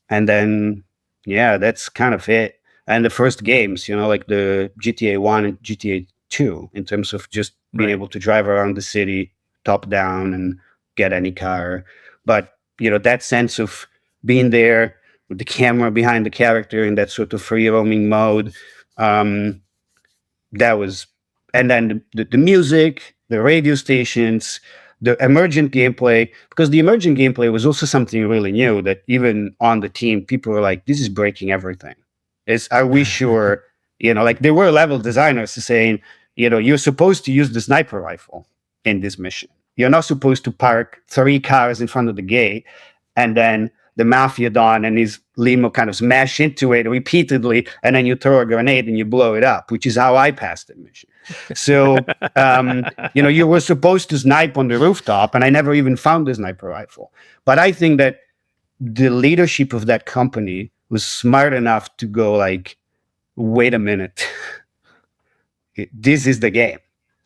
And then, that's kind of it. And the first games, like the GTA 1 and GTA 2, in terms of just being able to drive around the city top down and get any car. But, that sense of being there with the camera behind the character in that sort of free roaming mode, that was, and then the music, the radio stations, the emergent gameplay, because the emergent gameplay was also something really new that even on the team, people were like, this is breaking everything. Are we sure Like there were level designers saying, you're supposed to use the sniper rifle in this mission. You're not supposed to park 3 cars in front of the gate and then the Mafia Don and his limo kind of smash into it repeatedly, and then you throw a grenade and you blow it up, which is how I passed the mission. So, you were supposed to snipe on the rooftop, and I never even found the sniper rifle. But I think that the leadership of that company was smart enough to go like, wait a minute, this is the game.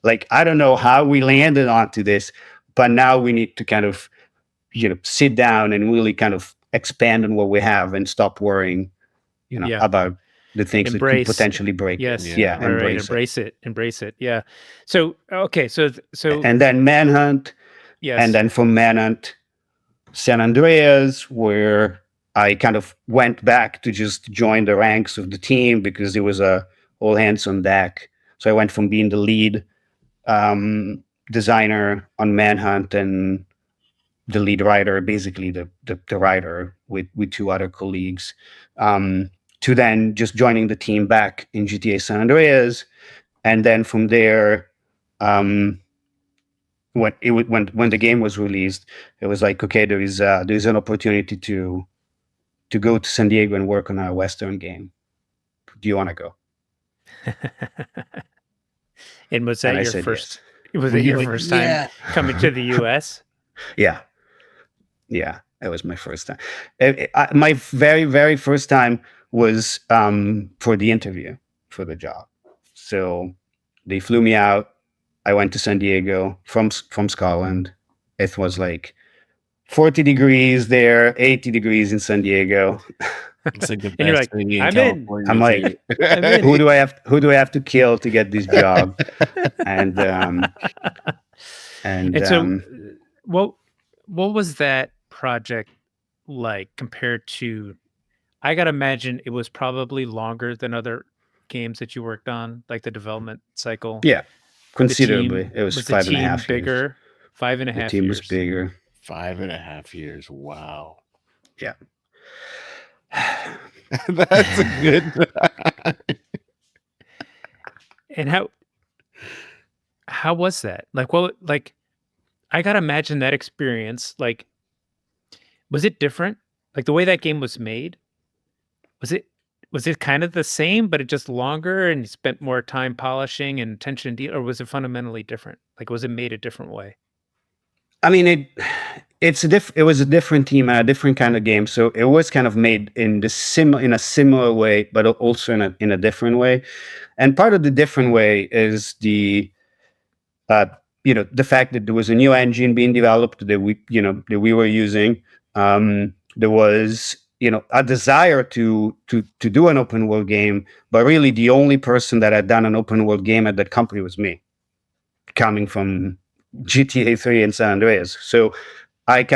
Like, I don't know how we landed onto this, but now we need to kind of, sit down and really kind of expand on what we have and stop worrying, about the things that could potentially break. Yes. It. Yeah. Right. Embrace it. Yeah. So, okay. So, and then Manhunt. Yes. And then from Manhunt, San Andreas, where I kind of went back to just join the ranks of the team because it was a all hands on deck. So I went from being the lead designer on Manhunt and the lead writer, basically the writer with 2 other colleagues, to then just joining the team back in GTA San Andreas. And then from there, when the game was released, it was like, okay, there's an opportunity to go to San Diego and work on a Western game. Do you want to go? And was that your first? Yes. Was it your first time coming to the U.S.? Yeah, it was my first time. My very, very first time was for the interview for the job. So they flew me out. I went to San Diego from Scotland. It was like 40 degrees there, 80 degrees in San Diego. It's like the best and you're like, thing in I'm California. I'm like, who do I have to kill to get this job? And so, what was that project like compared to? I gotta imagine it was probably longer than other games that you worked on, like the development cycle. Yeah, considerably. It was 5.5 years. Bigger, 5.5 years. The team was bigger. 5.5 years. Wow. Yeah. That's a good. And how was that? Like, well, like I gotta imagine that experience. Like, was it different? Like the way that game was made, was it kind of the same, but it just longer and you spent more time polishing and attention to, or was it fundamentally different? Like, was it made a different way? I mean, it was a different team and a different kind of game, so it was kind of made in a similar way, but also in a different way. And part of the different way is the fact that there was a new engine being developed that we were using. There was a desire to do an open world game, but really the only person that had done an open world game at that company was me, coming from GTA 3 and San Andreas. So I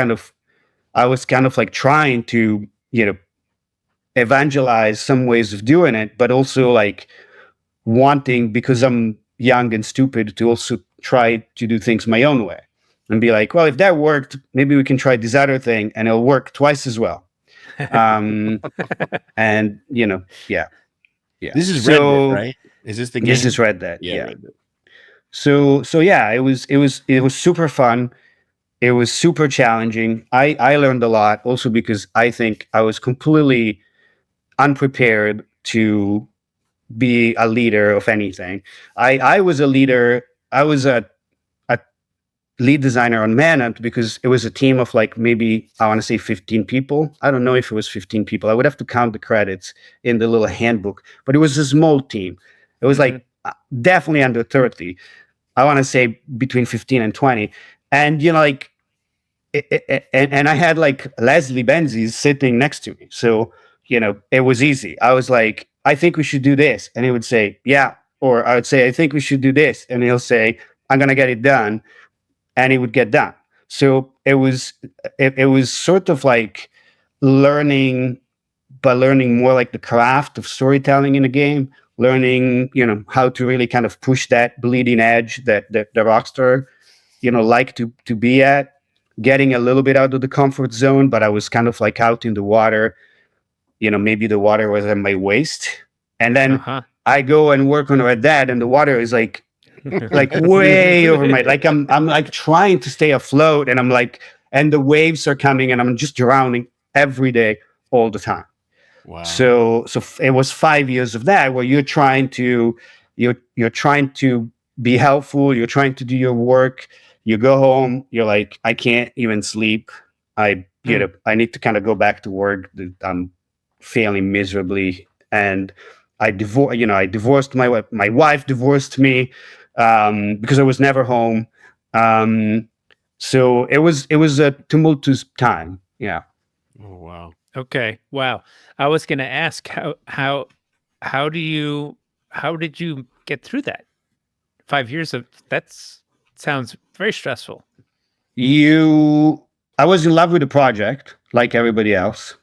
was kind of like trying to, evangelize some ways of doing it, but also like wanting, because I'm young and stupid, to also try to do things my own way and be like, well, if that worked, maybe we can try this other thing and it'll work twice as well. And yeah. This is Red Dead, right? Is this the game? This is Red Dead. Yeah. Red Dead. So yeah, it was super fun. It was super challenging. I learned a lot also because I think I was completely unprepared to be a leader of anything. I was a leader. I was a lead designer on Manhunt because it was a team of like maybe, I want to say 15 people. I don't know if it was 15 people. I would have to count the credits in the little handbook, but it was a small team. It was like definitely under 30. I want to say between 15 and 20. And, and I had like Leslie Benzies sitting next to me. So, it was easy. I was like, I think we should do this. And he would say, yeah. Or I would say, I think we should do this. And he'll say, I'm going to get it done. And it would get done. So it was sort of like learning more like the craft of storytelling in a game, learning, how to really kind of push that bleeding edge that the Rockstar, like to be at, getting a little bit out of the comfort zone, but I was kind of like out in the water, maybe the water was at my waist. And then I go and work on Red Dead, and the water is like way over my, like I'm like trying to stay afloat, and I'm like, and the waves are coming, and I'm just drowning every day, all the time. Wow. So it was 5 years of that where you're trying to be helpful, you're trying to do your work, you go home, you're like, I can't even sleep. I need to kind of go back to work. I'm failing miserably, and I divorced my wife. My wife divorced me because I was never home. So it was a tumultuous time. Yeah. Oh wow. Okay. Wow. I was going to ask how did you get through that? 5 years of sounds very stressful. I was in love with the project like everybody else,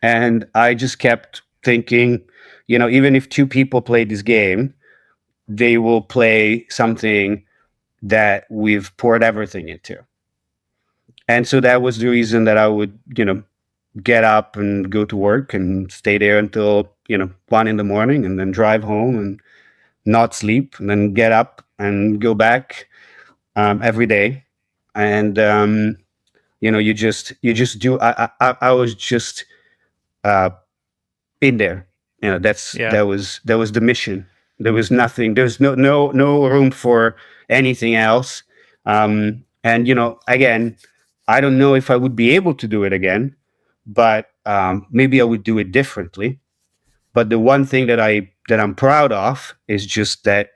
and I just kept thinking, even if two people play this game, they will play something that we've poured everything into. And so that was the reason that I would, get up and go to work and stay there until 1 a.m. and then drive home and not sleep, and then get up and go back every day. And you just do. I was just in there. That was the mission. There was nothing. There's no room for anything else. And again, I don't know if I would be able to do it again, but maybe I would do it differently. But the one thing that I'm proud of is just that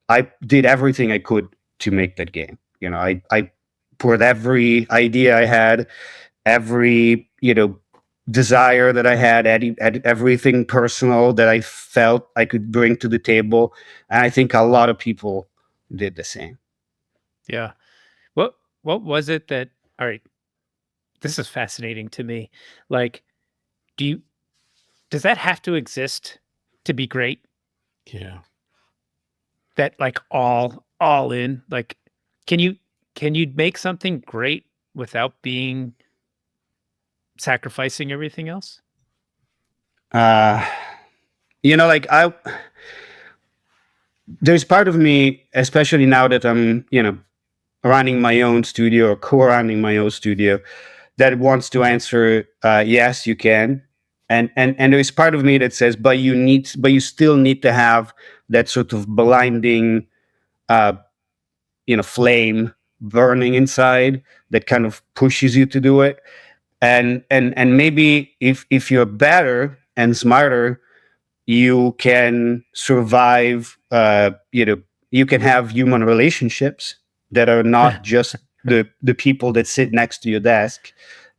I did everything I could to make that game. I poured every idea I had, every desire that I had, everything personal that I felt I could bring to the table, and I think a lot of people did the same. Yeah. What was it that? All right, this is fascinating to me. Like, does that have to exist to be great? Yeah. That like all in, like, can you make something great without being sacrificing everything else? There's part of me, especially now that I'm, running my own studio or co-running my own studio, that wants to answer, yes, you can. And there's part of me that says, but you still need to have that sort of blinding, flame burning inside that kind of pushes you to do it. And maybe if you're better and smarter, you can survive. You can have human relationships that are not just the people that sit next to your desk,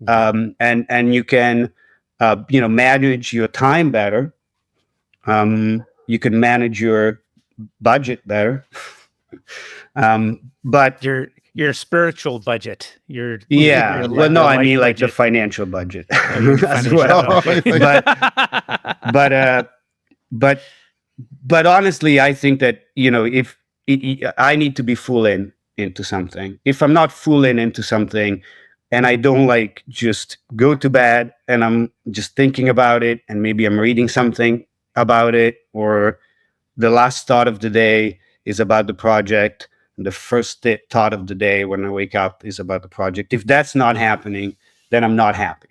and you can manage your time better. You can manage your budget better. But your spiritual budget, your I mean like the financial budget as well. But honestly, I think that if I need to be full into something. If I'm not full into something, and I don't like just go to bed and I'm just thinking about it, and maybe I'm reading something about it, or the last thought of the day is about the project, and the first thought of the day when I wake up is about the project. If that's not happening, then I'm not happy.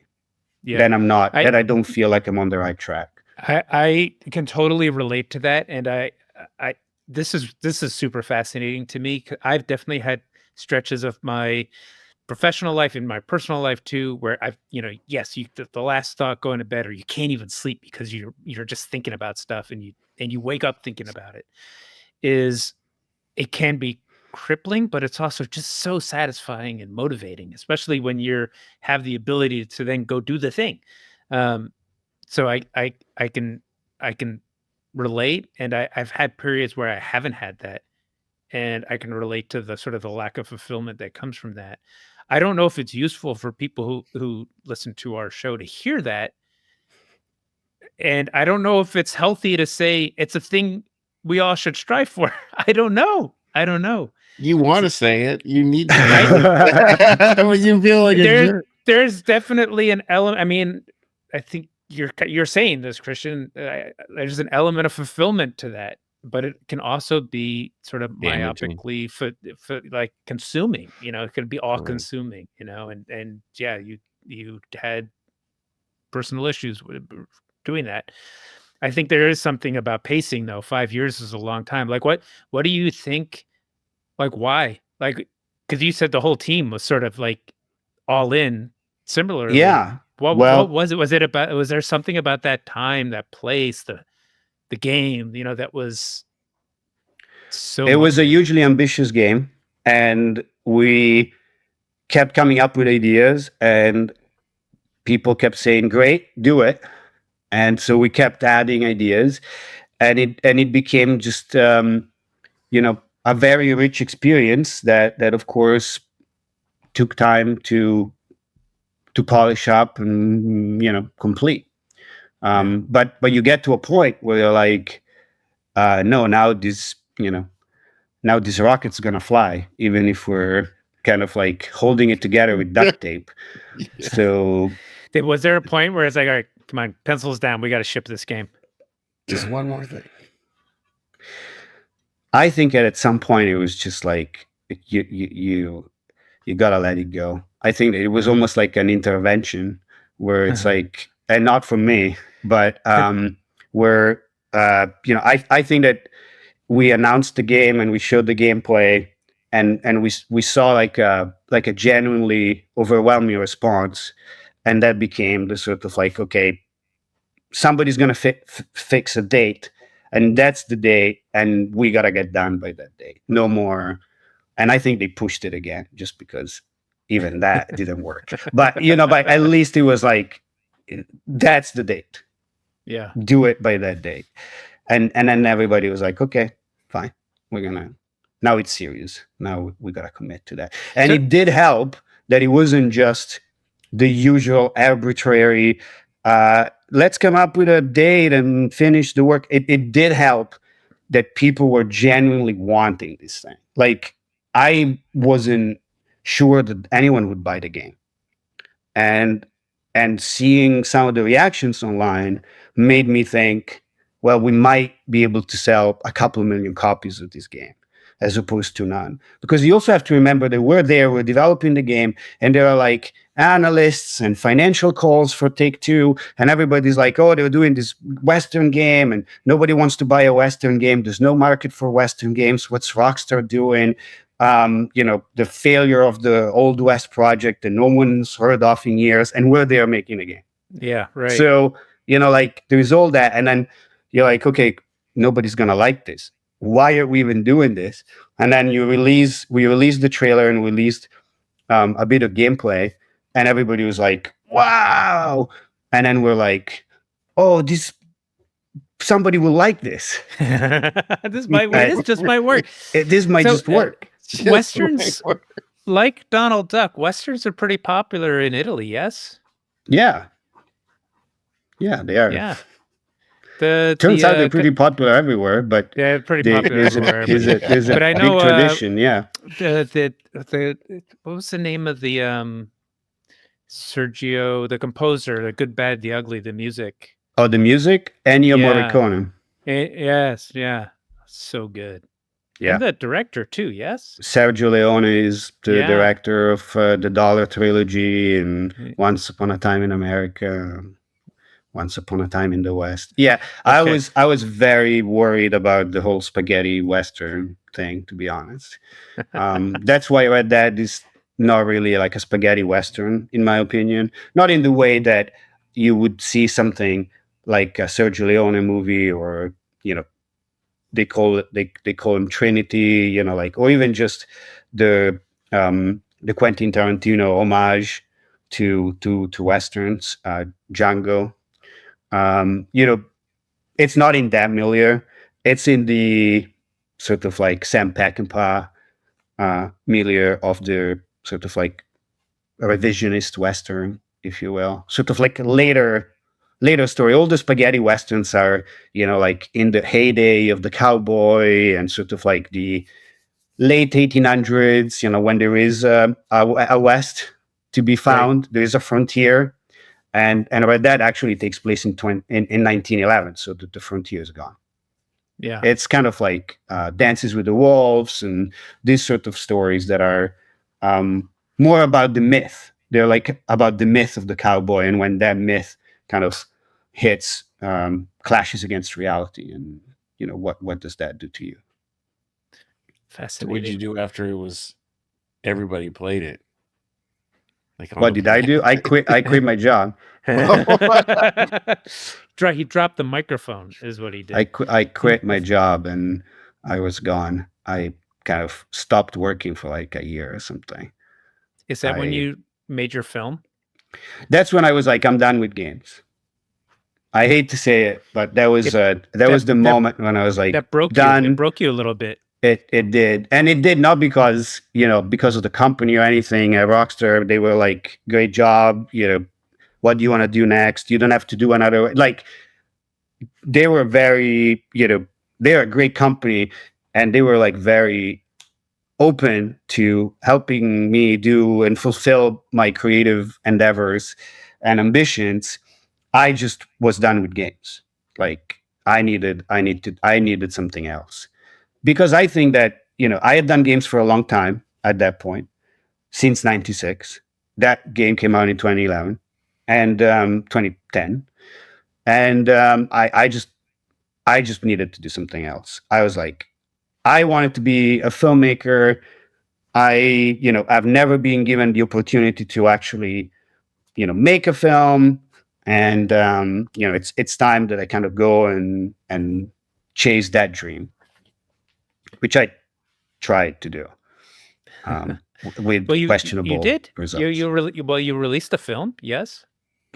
Yeah. Then I'm not. Then I don't feel like I'm on the right track. I can totally relate to that, and I this is super fascinating to me. I've definitely had stretches of my professional life and my personal life too, where I've, yes, the last thought going to bed, or you can't even sleep because you're just thinking about stuff, and you wake up thinking about it. It can be crippling, but it's also just so satisfying and motivating, especially when have the ability to then go do the thing. So I can relate, and I've had periods where I haven't had that, and I can relate to the sort of the lack of fulfillment that comes from that. I don't know if it's useful for people who listen to our show to hear that, and I don't know if it's healthy to say it's a thing we all should strive for. I don't know. You want to say it. You need to. When you feel like there's definitely an element. I mean, I think you're saying this, Christian. There's an element of fulfillment to that, but it can also be sort of Damaging. myopically like consuming. It can be all Right. consuming. And yeah, you had personal issues with doing that. I think there is something about pacing, though. 5 years is a long time. Like, what do you think? Like, why? Like, because you said the whole team was sort of like all in similarly. Yeah. What Well, was it? Was there something about that time, that place, the game, that was so it was a much? hugely ambitious game, and we kept coming up with ideas, and people kept saying, "Great, do it." And so we kept adding ideas, and it became just a very rich experience that of course took time to polish up and complete. But you get to a point where you're like, no, now this rocket's gonna fly, even if we're kind of like holding it together with duct tape. So Was there a point where it's like, all right, come on, pencils down, we got to ship this game? Just one more thing. I think at some point it was just like you gotta let it go. I think it was almost like an intervention where it's like, and not from me, but where I think that we announced the game and we showed the gameplay, and we saw like a genuinely overwhelming response, and that became the sort of like, okay, somebody's gonna fix a date, and that's the date, and we gotta get done by that date. No more. And I think they pushed it again just because even that didn't work. But but at least it was like, that's the date. Yeah. Do it by that date. And then everybody was like, okay, fine. Now it's serious. Now we gotta commit to that. And it did help that it wasn't just the usual arbitrary, let's come up with a date and finish the work. It did help that people were genuinely wanting this thing. Like, I wasn't sure that anyone would buy the game. And seeing some of the reactions online made me think, well, we might be able to sell a couple million copies of this game as opposed to none. Because you also have to remember that we're developing the game, and there are like analysts and financial calls for Take-Two, and everybody's like, oh, they're doing this Western game, and nobody wants to buy a Western game. There's no market for Western games. What's Rockstar doing? The failure of the Old West project that no one's heard of in years, and we're there making a game. Yeah, right. So, like, there's all that, and then you're like, okay, nobody's gonna like this. Why are we even doing this? And then we released the trailer and released a bit of gameplay, and everybody was like, wow. And then we're like, oh, somebody will like this. This just might work. This might just work. Westerns, like Donald Duck, Westerns are pretty popular in Italy, yes? Yeah. Yeah, they are. Yeah. Turns out they're pretty popular everywhere, but they're pretty popular everywhere. There's a but I know, big tradition, yeah. What was the name of the Sergio, the composer, The Good, Bad, the Ugly, the music? Oh, the music? Ennio Morricone. Yes, yeah. So good. Yeah. And the director too, yes? Sergio Leone is the director of the Dollar Trilogy and Once Upon a Time in America, Once Upon a Time in the West. Yeah, okay. I was very worried about the whole spaghetti Western thing, to be honest. That's why Red Dead is not really like a spaghetti Western, in my opinion. Not in the way that you would see something like a Sergio Leone movie, or, they call him Trinity, or even just the Quentin Tarantino homage to Westerns, Django. It's not in that milieu. It's in the sort of like Sam Peckinpah milieu of the sort of like revisionist Western, if you will. Sort of like later story. All the spaghetti Westerns are, like in the heyday of the cowboy and sort of like the late 1800s, when there is a West to be found, right. There is a frontier. and Red Dead actually takes place in 1911, so the frontier is gone. Yeah. It's kind of like Dances with the Wolves and these sort of stories that are more about the myth. They're like about the myth of the cowboy, and when that myth kind of hits, clashes against reality, and what does that do to you? So Fascinating. what did you do after it was everybody played it? Like on What the did I do? I quit my job. He dropped the microphone, is what he did. I quit my job and I was gone. I kind of stopped working for like a year or something. Is that when you made your film? That's when I was like, I'm done with games. I hate to say it, but that was the moment when I was like, that broke done. you. It broke you a little bit. It did, and it did not because of the company or anything. At Rockstar, they were like, great job. What do you want to do next? You don't have to do another. Like, they were very, they're a great company, and they were like very open to helping me do and fulfill my creative endeavors and ambitions. I just was done with games. Like, I needed something else, because I think that I had done games for a long time at that point, since '96. That game came out in 2011 and 2010, and I just needed to do something else. I was like, I wanted to be a filmmaker. I've never been given the opportunity to actually make a film, and it's time that I kind of go and chase that dream, which I tried to do with questionable you did results. You released the film, yes?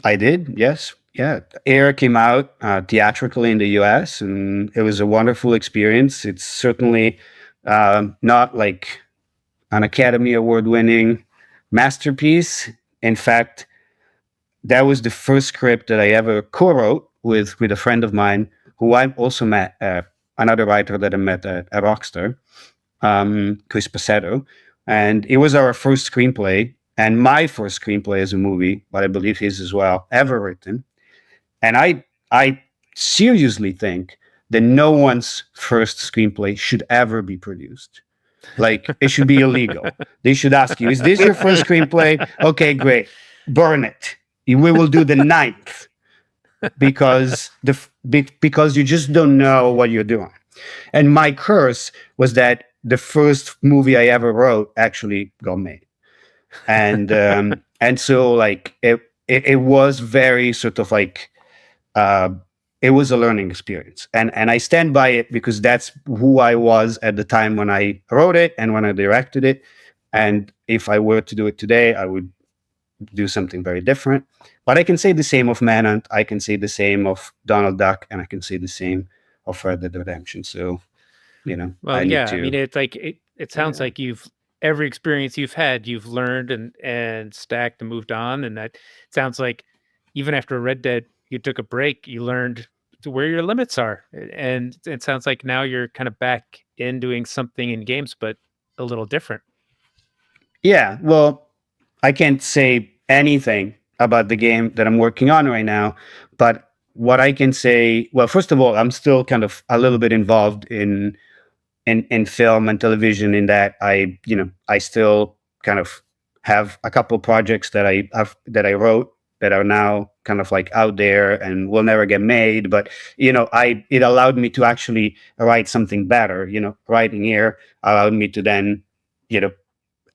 I did, yes. Yeah, Air came out theatrically in the US, and it was a wonderful experience. It's certainly not like an Academy Award-winning masterpiece. In fact, that was the first script that I ever co-wrote with a friend of mine, who I also met, another writer that I met at Rockstar, Chris Passetto. And it was our first screenplay, and my first screenplay as a movie, but I believe his as well, ever written. And I seriously think that no one's first screenplay should ever be produced. Like, it should be illegal. They should ask you, is this your first screenplay? Okay, great. Burn it. We will do the 9th, because you just don't know what you're doing. And my curse was that the first movie I ever wrote actually got made. And and so like it was very sort of like it was a learning experience, and I stand by it, because that's who I was at the time when I wrote it and when I directed it. And if I were to do it today, I would do something very different. But I can say the same of Manhunt, I can say the same of Donald Duck, and I can say the same of Red Dead Redemption. So, Well, I need yeah, to, I mean, it's like it sounds like every experience you've had, you've learned and stacked and moved on, and that sounds like even after Red Dead, you took a break, you learned to where your limits are, and it sounds like now you're kind of back in doing something in games, but a little different. Yeah, well, I can't say anything about the game that I'm working on right now, but what I can say, well, first of all, I'm still kind of a little bit involved in film and television, in that I still kind of have a couple projects that I wrote that are now kind of like out there and will never get made. But it allowed me to actually write something better. Writing here allowed me to then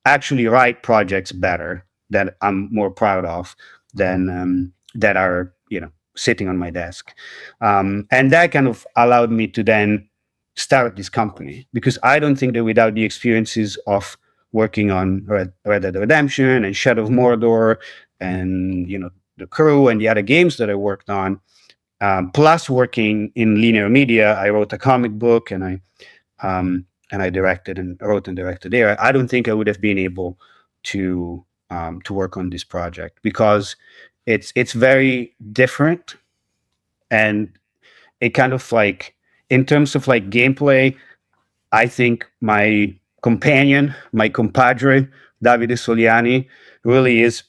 actually write projects better that I'm more proud of than that are sitting on my desk, and that kind of allowed me to then start this company, because I don't think that without the experiences of working on Red Dead Redemption and Shadow of Mordor and the Crew and the other games that I worked on, plus working in linear media, I wrote a comic book, and I directed and wrote and directed there. I don't think I would have been able to work on this project, because it's very different, and it kind of like, in terms of like gameplay, I think my compadre Davide Soliani really is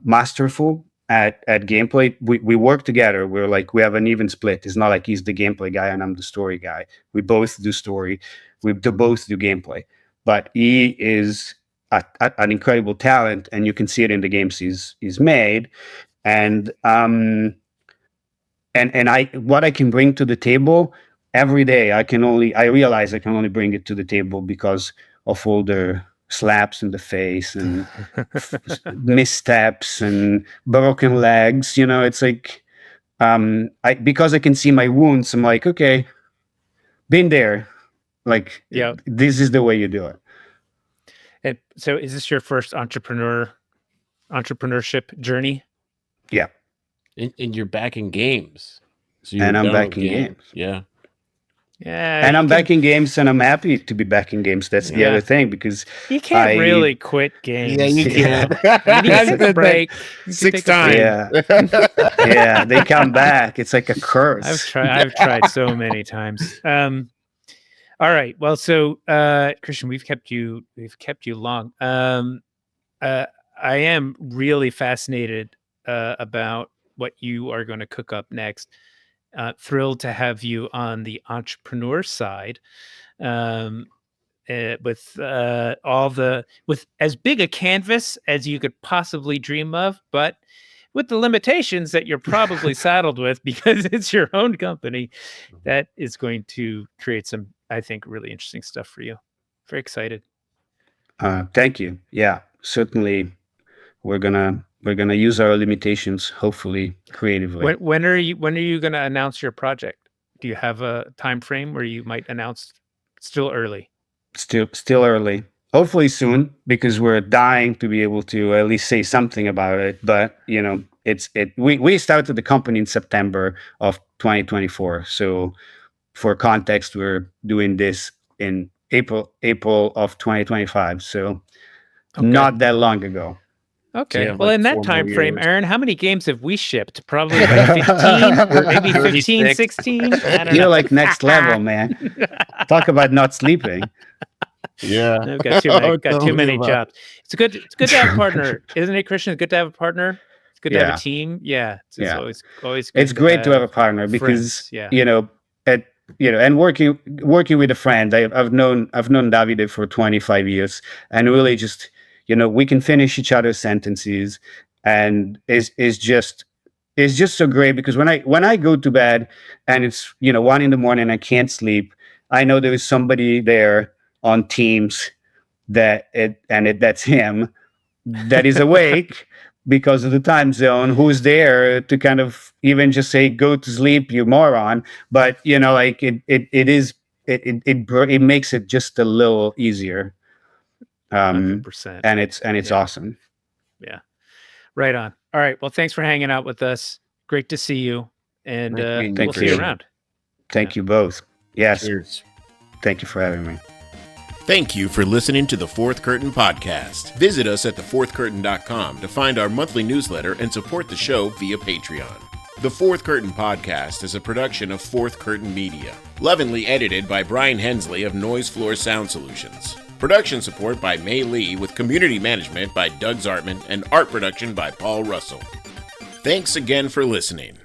masterful at gameplay, we work together. We're like, we have an even split. It's not like he's the gameplay guy and I'm the story guy. We both do story. Both do gameplay. But he is an incredible talent, and you can see it in the games he's made. And what I can bring to the table every day, I realize I can only bring it to the table because of all the slaps in the face and missteps and broken legs. It's like, because I can see my wounds, I'm like, okay, been there. Like, Yeah. This is the way you do it. And so is this your first entrepreneurship journey? Yeah. And you're back in games. So And I'm back in games. Yeah. Yeah. And I'm back in games, and I'm happy to be back in games. That's the other thing, because you can't really quit games. Yeah, you can. You need to take a break. You Six can take a break. times. yeah, they come back. It's like a curse. I've tried so many times. All right. Well, so Christian, we've kept you long. I am really fascinated about what you are going to cook up next. Thrilled to have you on the entrepreneur side, with as big a canvas as you could possibly dream of, but with the limitations that you're probably saddled with because it's your own company. That is going to create some, I think, really interesting stuff for you. Very excited. Thank you. Yeah, certainly. We're gonna use our limitations, hopefully creatively. When are you going to announce your project? Do you have a time frame where you might announce? Still early. Still early. Hopefully soon, because we're dying to be able to at least say something about it. But we started the company in September of 2024. So for context, we're doing this in April of 2025. So not that long ago. Okay. Yeah, Well, like in that 4 time more frame, years. Aaron, how many games have we shipped? Probably like 15, or maybe 15, 36. 16. I don't You're know. like next level, man. Talk about not sleeping. Yeah. I've got too many jobs. It's good to have a partner, isn't it, Christian? It's good to have a partner. It's good to have a team. Yeah. It's always good. It's great to have a partner because friends. and working with a friend. I've known Davide for 25 years, and really just we can finish each other's sentences, and is just so great, because when I go to bed and it's 1 a.m. and I can't sleep, I know there is somebody there on Teams that's him, that is awake because of the time zone, who's there to kind of even just say, go to sleep, you moron. But it makes it just a little easier. 100%. And it's awesome. Yeah. Right on. All right. Well, thanks for hanging out with us. Great to see you. And we'll see you around. Thank you both. Yes. Cheers. Thank you for having me. Thank you for listening to the Fourth Curtain Podcast. Visit us at thefourthcurtain.com to find our monthly newsletter and support the show via Patreon. The Fourth Curtain Podcast is a production of Fourth Curtain Media. Lovingly edited by Bryen Hensley of Noise Floor Sound Solutions. Production support by May Lee, with community management by Doug Zartman and art production by Paul Russell. Thanks again for listening.